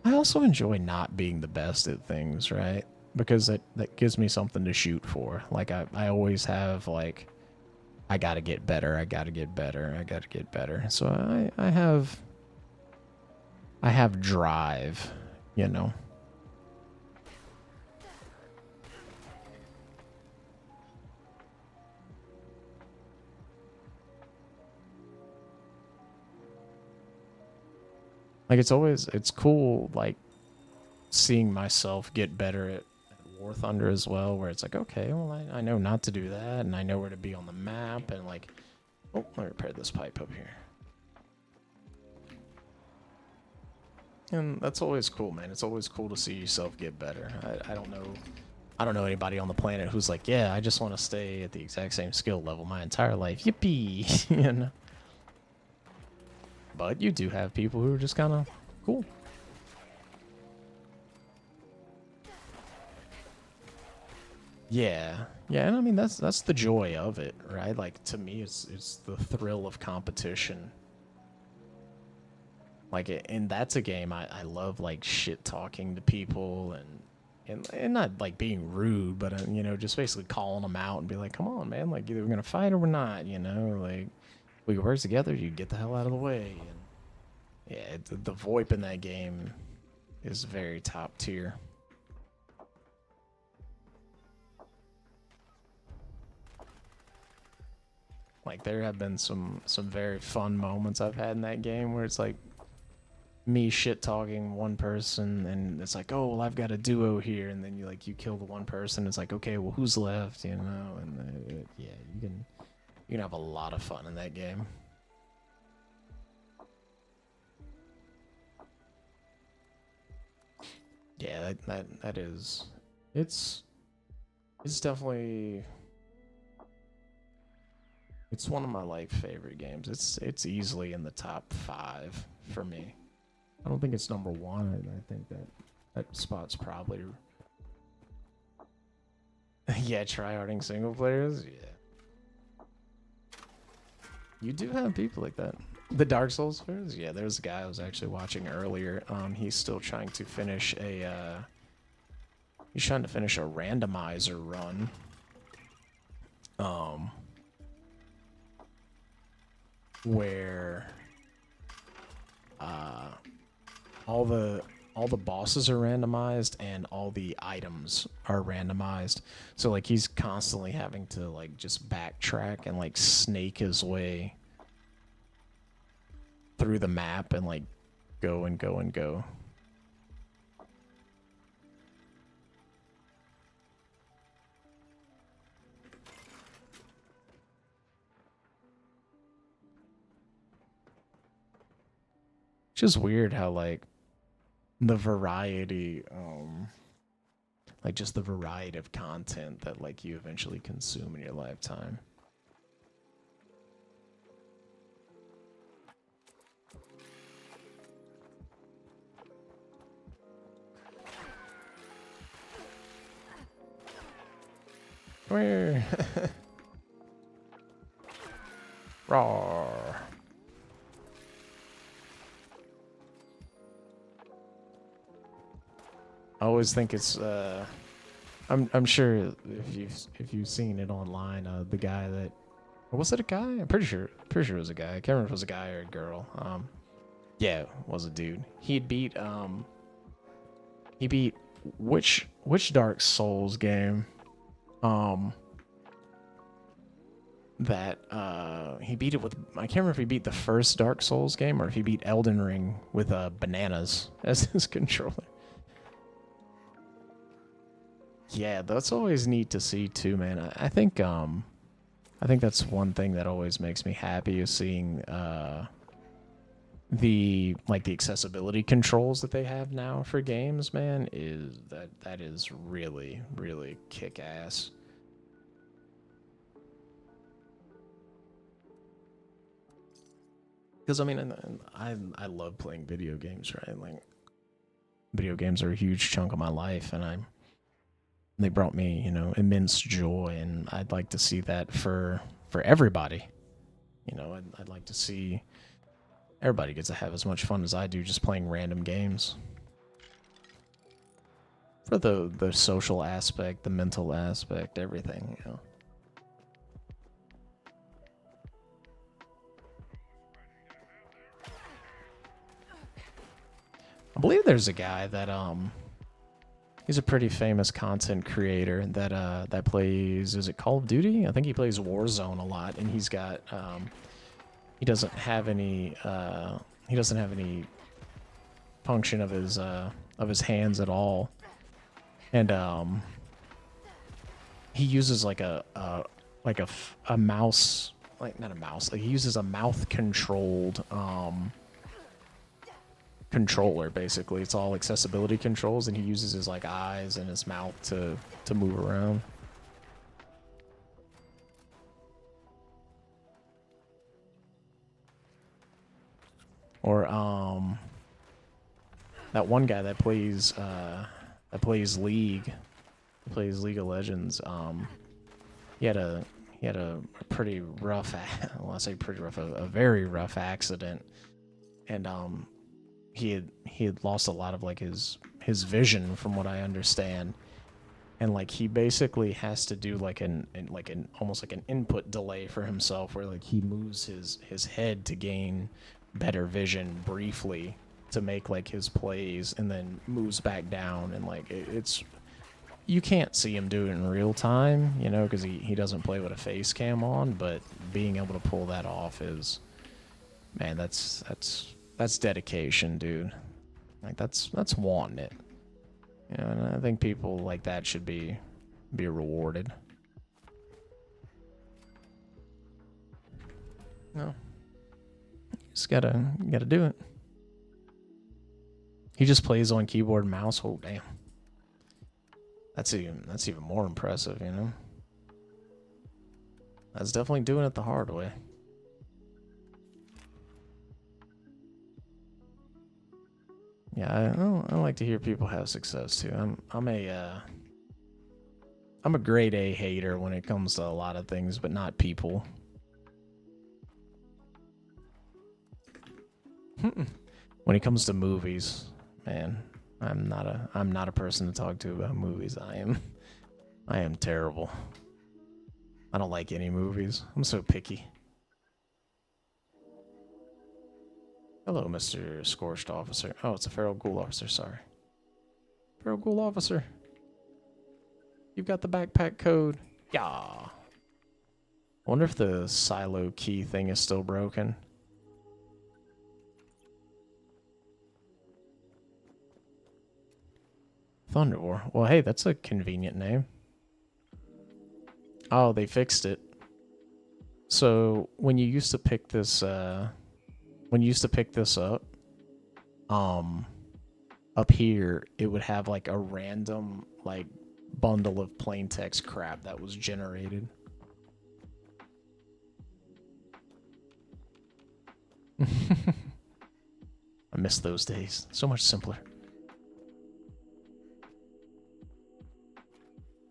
not being the best at things, right? Because that gives me something to shoot for. Like, I always have like, I gotta get better, I gotta get better, I gotta get better. So I have drive, you know. Like it's cool like seeing myself get better at War Thunder as well, where it's like, okay, well I know not to do that, and I know where to be on the map, and like, oh, let me repair this pipe up here. And that's always cool, man. It's always cool to see yourself get better. I don't know anybody on the planet who's like, yeah, I just want to stay at the exact same skill level my entire life. Yippee! You know? But you do have people who are just kind of cool. Yeah, yeah, and I mean that's the joy of it, right? Like to me, it's the thrill of competition. Like, and that's a game I love, like shit talking to people and not like being rude, but you know, just basically calling them out and be like, come on, man, like either we're gonna fight or we're not, you know, like we can work together. You get the hell out of the way. And yeah, the VoIP in that game is very top tier. Like there have been some very fun moments I've had in that game where it's like me shit talking one person and it's like, oh well, I've got a duo here, and then you kill the one person. It's like, okay, well who's left, you know? And yeah, you can have a lot of fun in that game. Yeah, that is, it's definitely, it's one of my like favorite games. It's easily in the top 5 for me. I don't think it's number 1. I think that spot's probably yeah, tryharding single players. Yeah, you do have people like that. The Dark Souls players. Yeah, there's a guy I was actually watching earlier. He's still trying to finish a randomizer run. Where all the bosses are randomized and all the items are randomized. So like he's constantly having to like just backtrack and like snake his way through the map and like go and go and go. Just weird how like the variety like just the variety of content that like you eventually consume in your lifetime. Where? Raw. I always think it's I'm sure if you've seen it online, the guy that, or was it a guy? I'm pretty sure it was a guy. I can't remember if it was a guy or a girl. Yeah, it was a dude. He beat which Dark Souls game? That he beat it with, I can't remember if he beat the first Dark Souls game or if he beat Elden Ring with bananas as his controller. Yeah, that's always neat to see too, man. I think that's one thing that always makes me happy is seeing the accessibility controls that they have now for games, man. Is that is really, really kick ass. Because I mean, I love playing video games, right? Like, video games are a huge chunk of my life, and they brought me, immense joy, and I'd like to see that for everybody. I'd like to see everybody gets to have as much fun as I do just playing random games. For the social aspect, the mental aspect, everything, I believe there's a guy that he's a pretty famous content creator that plays, is it Call of Duty? I think he plays Warzone a lot, and he's got he doesn't have any function of his hands at all, and he uses like a mouse, like not a mouse, like he uses a mouth controlled controller. Basically, it's all accessibility controls, and he uses his like eyes and his mouth to move around. Or that one guy that plays League, League of Legends. He had a pretty rough, well, I say pretty rough, a very rough accident, and he had lost a lot of like his vision, from what I understand, and like he basically has to do like an almost like an input delay for himself, where like he moves his head to gain better vision briefly to make like his plays, and then moves back down, and like it's, you can't see him do it in real time, you know, because he doesn't play with a face cam on, but being able to pull that off is, man, that's dedication, dude. Like that's wanting it. You know, and I think people like that should be rewarded. No. You just gotta do it. He just plays on keyboard and mouse. Oh damn. That's even more impressive, you know? That's definitely doing it the hard way. Yeah, I like to hear people have success too. I'm a grade A hater when it comes to a lot of things, but not people. When it comes to movies, man, I'm not a person to talk to about movies. I am terrible. I don't like any movies. I'm so picky. Hello, Mr. Scorched Officer. Oh, it's a Feral Ghoul Officer, sorry. Feral Ghoul Officer. You've got the backpack code. Yeah. I wonder if the silo key thing is still broken. Thunder War. Well, hey, that's a convenient name. Oh, they fixed it. So when you used to pick this, up here, it would have like a random like bundle of plain text crap that was generated. I miss those days. So much simpler.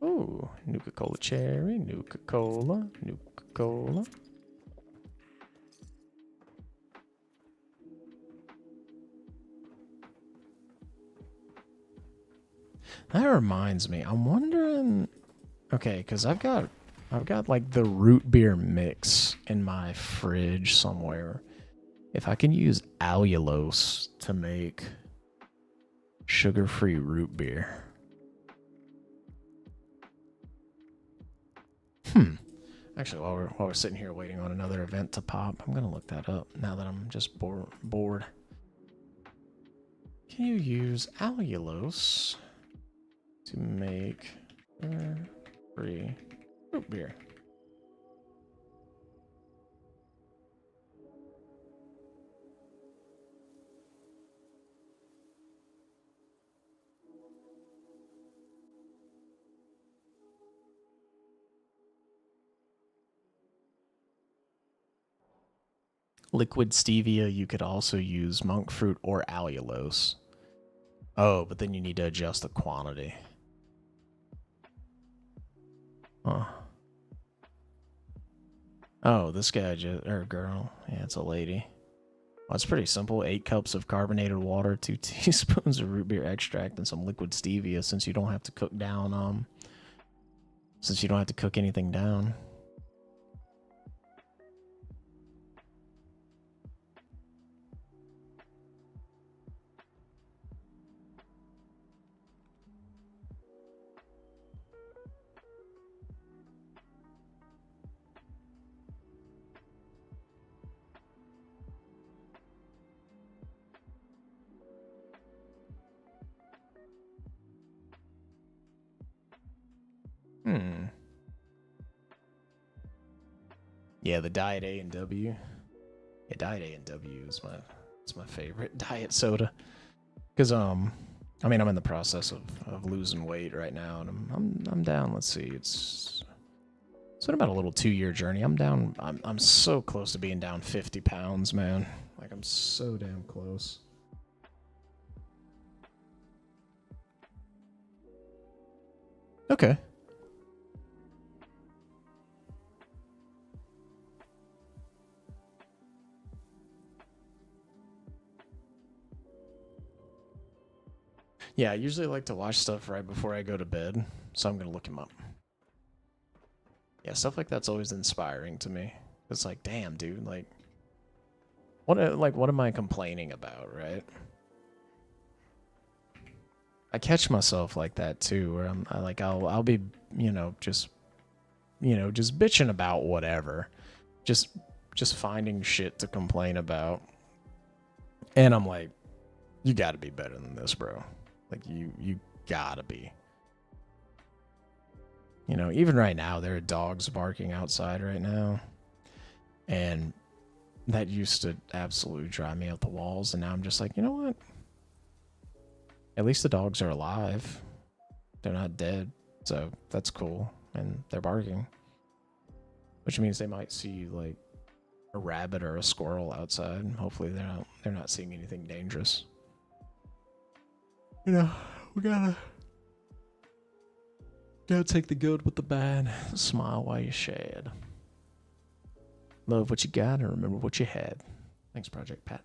Ooh, Nuka-Cola cherry, Nuka-Cola, Nuka-Cola. That reminds me, I'm wondering, okay, because I've got like the root beer mix in my fridge somewhere. If I can use allulose to make sugar-free root beer. Actually, while we're sitting here waiting on another event to pop, I'm gonna look that up now that I'm just bored. Can you use allulose to make free root beer? Liquid stevia, you could also use monk fruit or allulose. Oh, but then you need to adjust the quantity. Huh. Oh, this guy or girl. Yeah, it's a lady. Well, it's pretty simple. 8 cups of carbonated water, 2 teaspoons of root beer extract, and some liquid stevia, since you don't have to cook down, since you don't have to cook anything down. Yeah, the Diet A and W. Yeah, Diet A and W is my favorite diet soda. Cause I mean I'm in the process of losing weight right now, and I'm down. Let's see, it's been about a little 2-year journey. I'm down. I'm so close to being down 50 pounds, man. Like I'm so damn close. Okay. Yeah, I usually like to watch stuff right before I go to bed, so I'm gonna look him up. Yeah, stuff like that's always inspiring to me. It's like, damn, dude, like, what am I complaining about, right? I catch myself like that too, where I'll be, just bitching about whatever, just finding shit to complain about, and I'm like, you got to be better than this, bro. Like you gotta be. Even right now, there are dogs barking outside right now. And that used to absolutely drive me up the walls. And now I'm just like, you know what? At least the dogs are alive. They're not dead. So that's cool. And they're barking. Which means they might see like a rabbit or a squirrel outside. And hopefully they're not seeing anything dangerous. We gotta take the good with the bad. Smile while you shed. Love what you got and remember what you had. Thanks, Project Pat.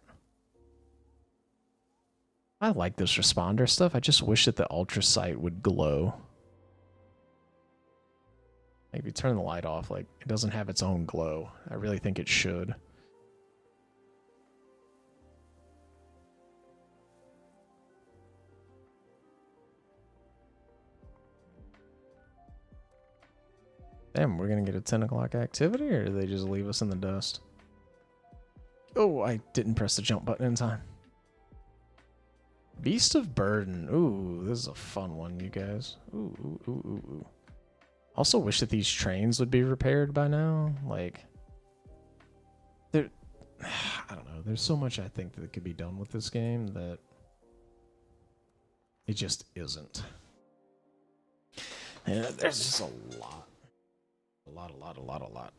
I like this responder stuff. I just wish that the ultra sight would glow. Like if you turn the light off, like it doesn't have its own glow. I really think it should. Damn, we're gonna get a 10 o'clock activity, or do they just leave us in the dust? Oh, I didn't press the jump button in time. Beast of Burden. Ooh, this is a fun one, you guys. Ooh. Also wish that these trains would be repaired by now. Like, I don't know. There's so much I think that could be done with this game that it just isn't. And there's just a lot. A lot.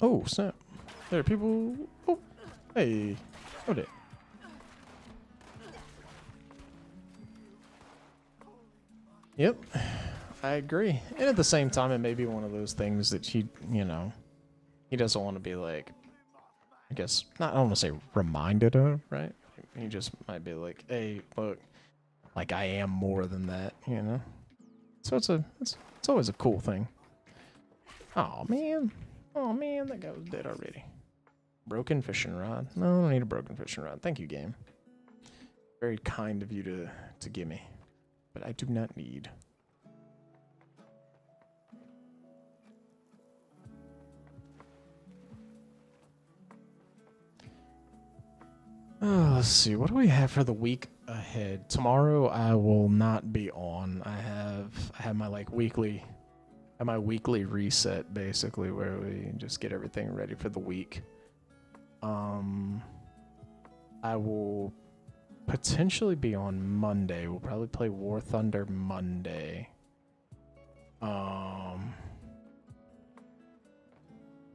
Oh, snap. There are people. Oh, hey. Hold it. Yep. I agree. And at the same time, it may be one of those things that he doesn't want to be like, I guess, I don't want to say reminded of, right? He just might be like, hey, look, like I am more than that, So it's always a cool thing. Oh man, that guy was dead already. Broken fishing rod. No, I don't need a broken fishing rod. Thank you, game. Very kind of you to give me, but I do not need. Let's see. What do we have for the week ahead? Tomorrow I will not be on. I have my weekly reset basically, where we just get everything ready for the week. I will potentially be on Monday. We'll probably play War Thunder Monday.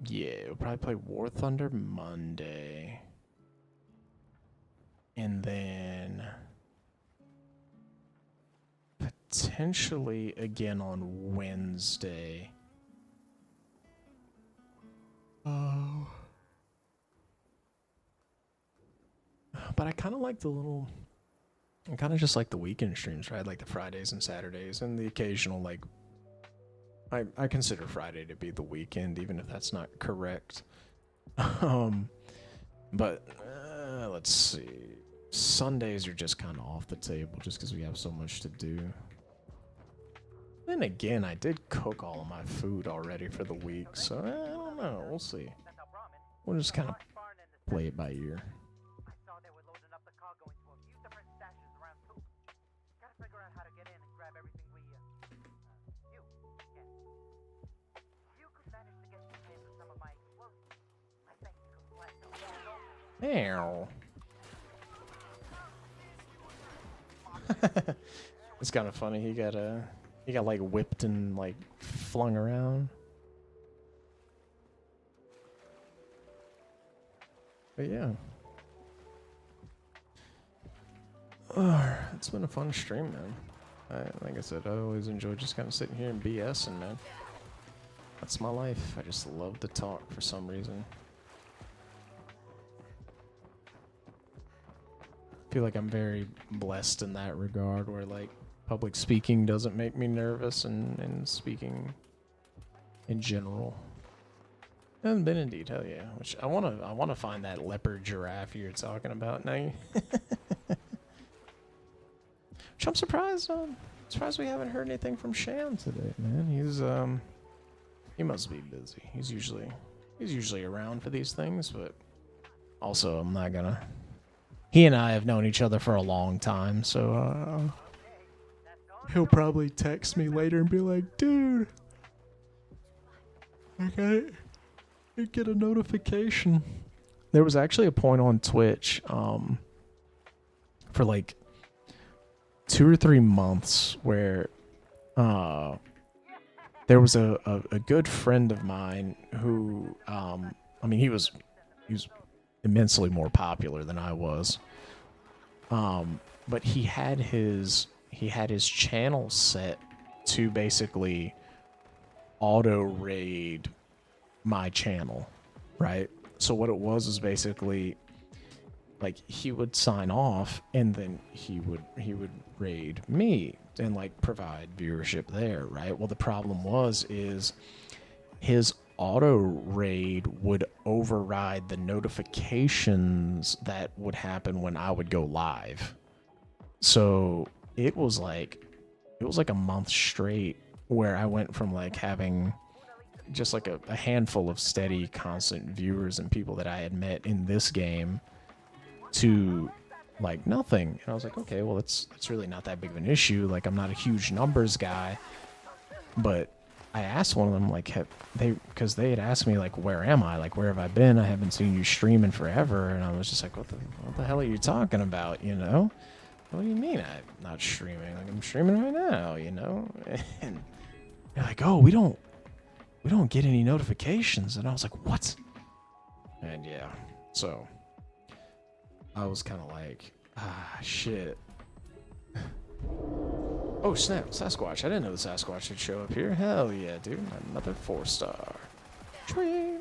Yeah, we'll probably play War Thunder Monday. And then potentially again on Wednesday. Oh. But I kind of like I kind of just like the weekend streams, right? Like the Fridays and Saturdays and the occasional, I consider Friday to be the weekend, even if that's not correct. But let's see. Sundays are just kind of off the table just because we have so much to do. Then again, I did cook all of my food already for the week, so I don't know. We'll see. We'll just kind of play it by ear. I saw they were loading up the cargo into a few different stashes around Coop. Gotta figure out how to get in and grab everything we, you could manage to get your hands on some of my explosives. I think you could plant those. Meow. It's kind of funny. He got like whipped and like flung around. But yeah. It's been a fun stream, man. Like I said, I always enjoy just kind of sitting here and BSing, man. That's my life. I just love to talk for some reason. I feel like I'm very blessed in that regard, where like public speaking doesn't make me nervous, and speaking in general. Hasn't been indeed, hell yeah. Which I wanna find that leopard giraffe you're talking about now. Which I'm surprised we haven't heard anything from Sham today, man. He must be busy. He's usually around for these things, but also I'm not gonna. He and I have known each other for a long time, so he'll probably text me later and be like, dude, I get a notification. There was actually a point on Twitch for like 2 or 3 months where there was a good friend of mine who I mean he was immensely more popular than I was, but he had his channel set to basically auto raid my channel, right? So what it was is basically like he would sign off and then he would raid me and like provide viewership there, right? Well, the problem is his auto raid would override the notifications that would happen when I would go live. So it was like a month straight where I went from like having just like a handful of steady, constant viewers and people that I had met in this game to like nothing. And I was like, okay, well, it's really not that big of an issue. Like, I'm not a huge numbers guy. But I asked one of them, like, because they had asked me, like, where am I? Like, where have I been? I haven't seen you streaming forever. And I was just like, what the hell are you talking about, you know? What do you mean I'm not streaming? Like, I'm streaming right now, you know? And they're like, oh, we don't get any notifications. And I was like, what? And yeah, so I was kind of like, shit. Oh, snap, Sasquatch. I didn't know the Sasquatch would show up here. Hell yeah, dude. Another 4-star. Dream.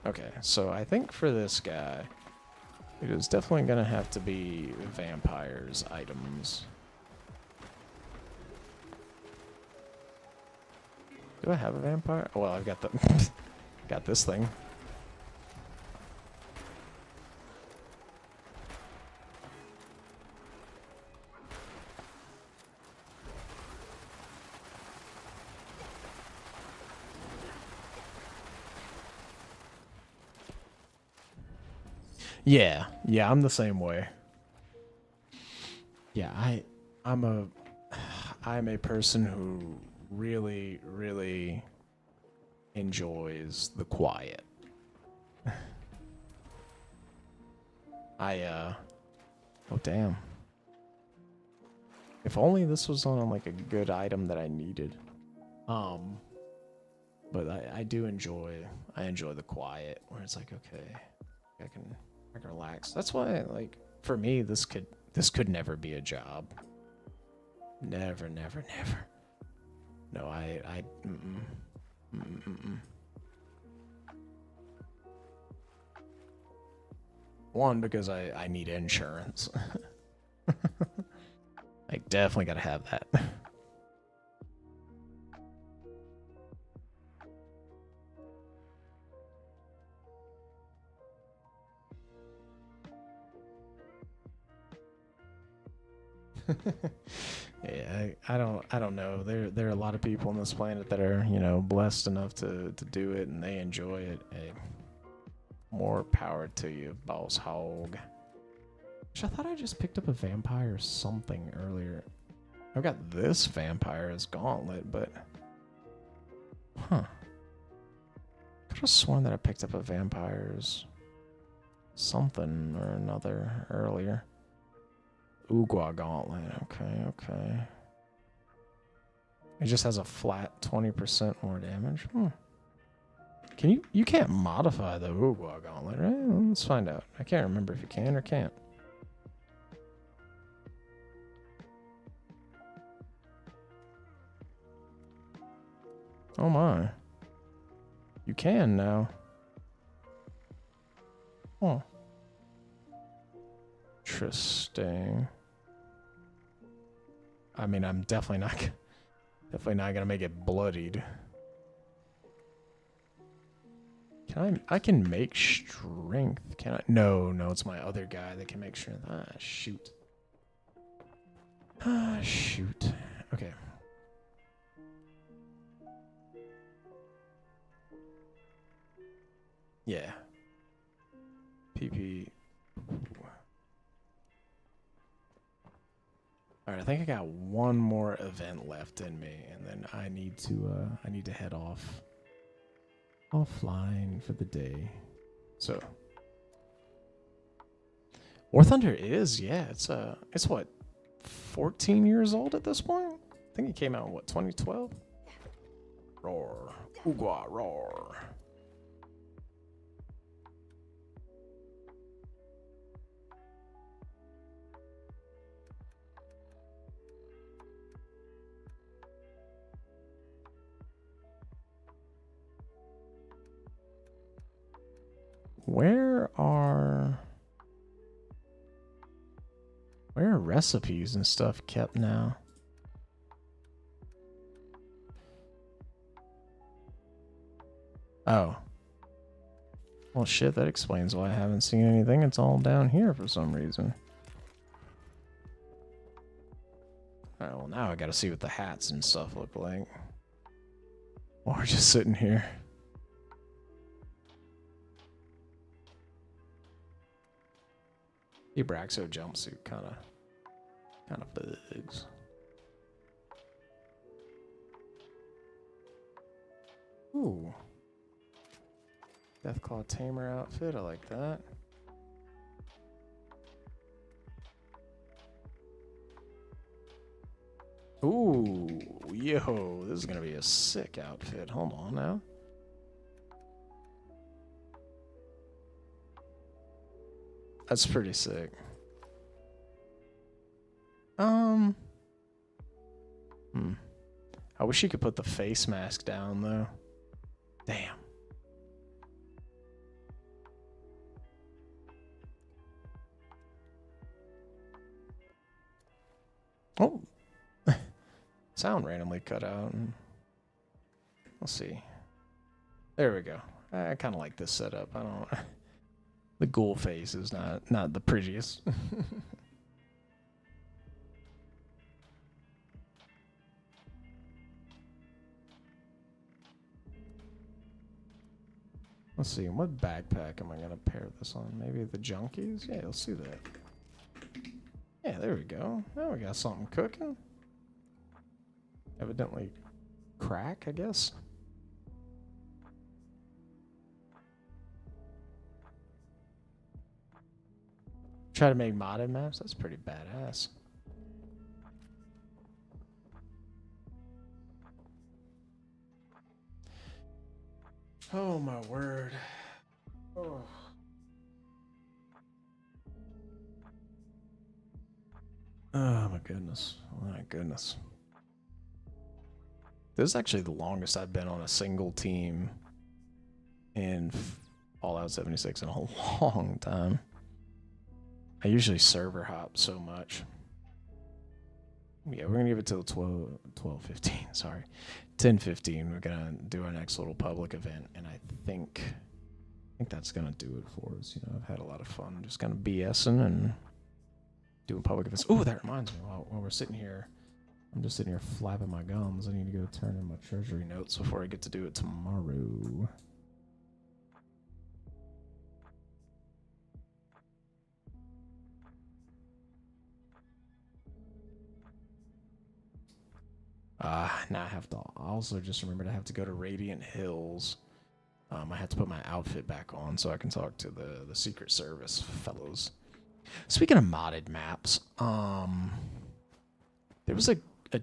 Okay, so I think for this guy, it is definitely going to have to be vampires items. Do I have a vampire? Well, I've got the got this thing. Yeah, I'm the same way. Yeah, I'm a person who really, really enjoys the quiet. Oh damn. If only this was on like a good item that I needed. But I do enjoy the quiet where it's like, okay, I can relax. That's why, like, for me, this could never be a job. Never. No, One, because I need insurance. I definitely gotta have that. Yeah, I don't know. There are a lot of people on this planet that are, you know, blessed enough to do it and they enjoy it. Hey, more power to you, boss hog. Which I thought I just picked up a vampire or something earlier. I've got this vampire as gauntlet, but huh. Could have sworn that I picked up a vampire's something or another earlier. Ugwa gauntlet. Okay. It just has a flat 20% more damage. Can you can't modify the Ugwa gauntlet, right? Let's find out. I can't remember if you can or can't. Oh my. You can now. Oh. Interesting. I mean, I'm definitely not gonna make it bloodied. I can make strength. Can I? No, it's my other guy that can make strength. Ah, shoot. Ah, shoot. Okay. Yeah. PP. Alright, I think I got one more event left in me, and then I need to head offline for the day. So War Thunder is, yeah, it's what, 14 years old at this point? I think it came out in what, 2012? Roar. Ugwa roar. Where are recipes and stuff kept now? Oh. Well, shit, that explains why I haven't seen anything. It's all down here for some reason. Alright, well, now I gotta see what the hats and stuff look like. While we're just sitting here. The Abraxo jumpsuit kind of bugs. Ooh. Deathclaw Tamer outfit, I like that. Ooh, yo, this is gonna be a sick outfit. Hold on now. That's pretty sick. I wish you could put the face mask down though. Damn. Oh. Sound randomly cut out. Let's see. There we go. I kind of like this setup. I don't. The ghoul face is not the prettiest. Let's see. What backpack am I gonna pair this on? Maybe the Junkies? Yeah, let's see that. Yeah, there we go. Now we got something cooking. Evidently crack, I guess. Try to make modded maps? That's pretty badass. Oh my word. Oh. Oh my goodness. My goodness. This is actually the longest I've been on a single team in Fallout 76 in a long time. I usually server hop so much. Yeah, we're gonna give it till 12:15. Sorry, 10:15. We're gonna do our next little public event, and I think that's gonna do it for us. You know, I've had a lot of fun, just kind of BSing and doing public events. Oh, that reminds me. While we're sitting here, I'm just sitting here flapping my gums. I need to go turn in my treasury notes before I get to do it tomorrow. Now I have to also just remember to have to go to Radiant Hills. I have to put my outfit back on so I can talk to the Secret Service fellows. Speaking of modded maps, there was a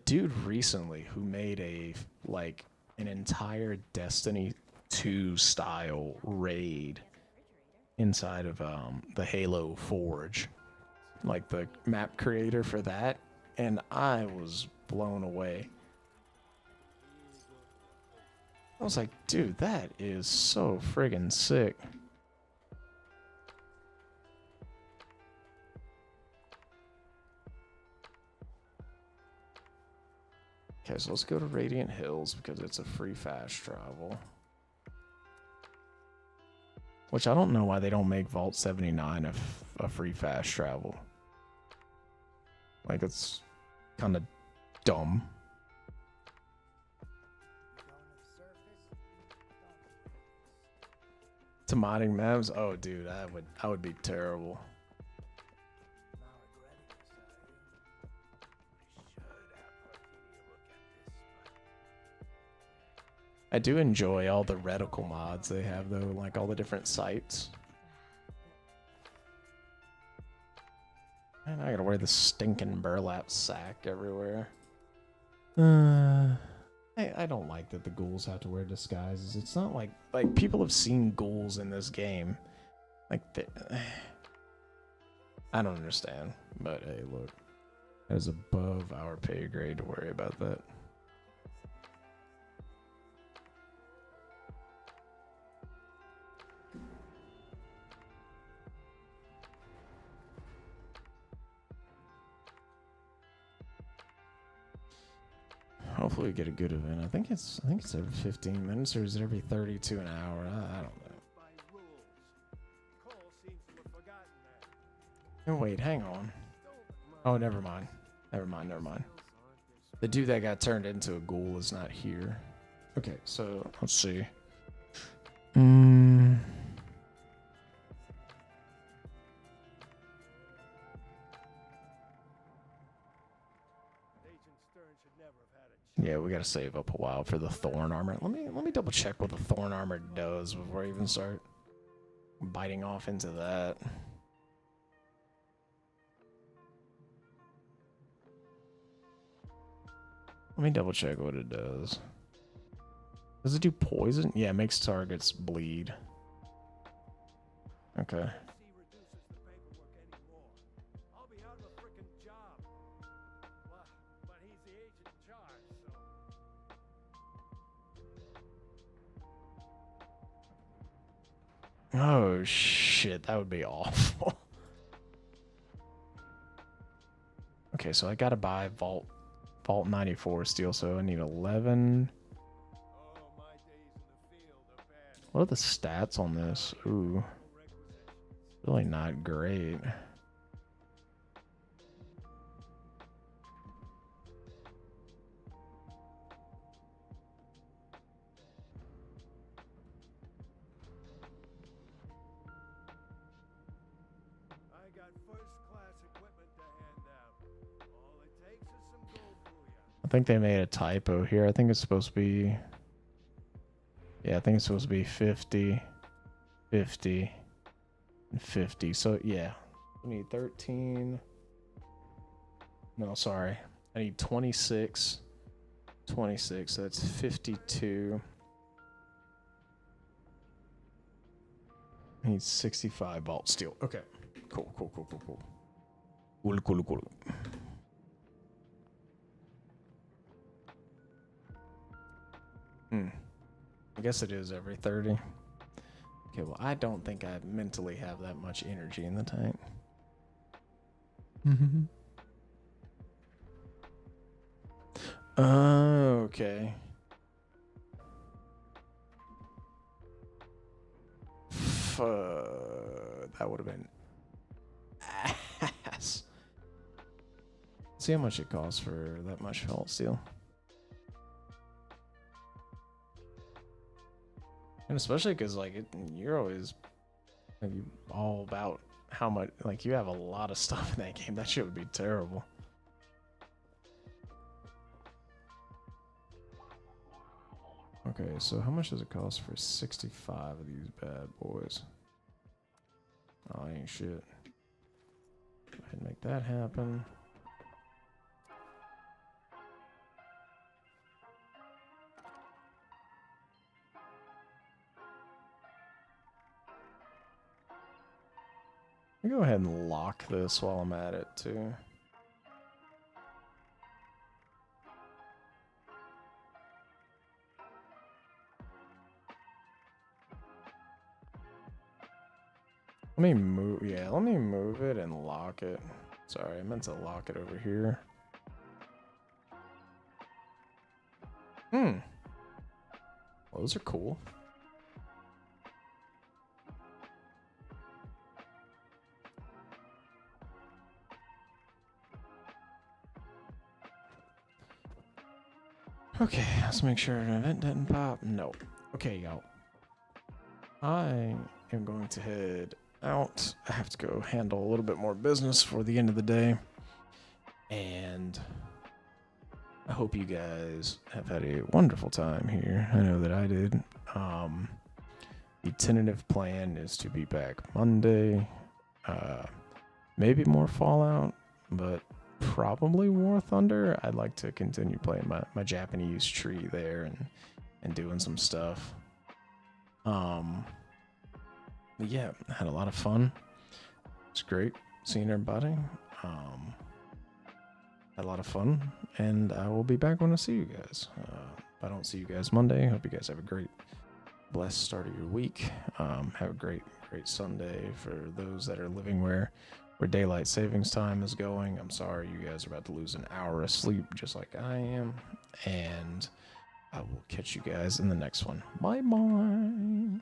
dude recently who made an entire Destiny 2 style raid inside of the Halo Forge, like the map creator for that, and I was blown away. I was like, dude, that is so friggin' sick. Okay, so let's go to Radiant Hills because it's a free fast travel. Which I don't know why they don't make Vault 79 a free fast travel. Like, it's kind of dumb. To modding maps? Oh, dude, I would be terrible. I do enjoy all the reticle mods they have, though, like all the different sites. Man, I gotta wear this stinking burlap sack everywhere. I don't like that the ghouls have to wear disguises. It's not like people have seen ghouls in this game. Like, I don't understand. But hey, look, that is above our pay grade to worry about that. Hopefully we get a good event. I think it's every 15 minutes, or is it every 32 an hour? I don't know. Oh, wait, hang on. Oh, never mind. Never mind. The dude that got turned into a ghoul is not here. Okay, so let's see. Yeah, we gotta save up a while for the thorn armor. Let me double check what the thorn armor does before I even start biting off into that. Let me double check what it does. Does it do poison? Yeah, it makes targets bleed. Okay. Oh shit, that would be awful. Okay, so I gotta buy Vault 94 steel, so I need 11. What are the stats on this? Ooh, really not great. I think they made a typo here. I think it's supposed to be... Yeah, I think it's supposed to be 50, 50, and 50. So, yeah. I need 13. No, sorry. I need 26. 26, so that's 52. I need 65 vault steel. Okay. Cool. Cool. I guess it is every 30. Okay, well, I don't think I mentally have that much energy in the tank. Okay. That would have been ass. see how much it costs for that much felt steel. And especially because, like, you're always like, all about how much, like, you have a lot of stuff in that game. That shit would be terrible. Okay, so how much does it cost for 65 of these bad boys? Oh, ain't shit. Go ahead and make that happen. Let me go ahead and lock this while I'm at it, too. Let me move, yeah, let me move it and lock it. Sorry, I meant to lock it over here. Well, those are cool. Okay, let's make sure an event didn't pop. No. Okay, y'all. I am going to head out. I have to go handle a little bit more business for the end of the day. And I hope you guys have had a wonderful time here. I know that I did. The tentative plan is to be back Monday. Maybe more Fallout, but probably War Thunder. I'd like to continue playing my Japanese tree there and doing some stuff. But yeah, had a lot of fun. It's great seeing everybody. Had a lot of fun, and I will be back when I see you guys. If I don't see you guys Monday, hope you guys have a great, blessed start of your week. Have a great Sunday for those that are living where daylight savings time is going. I'm sorry you guys are about to lose an hour of sleep just like I am, and I will catch you guys in the next one. Bye bye.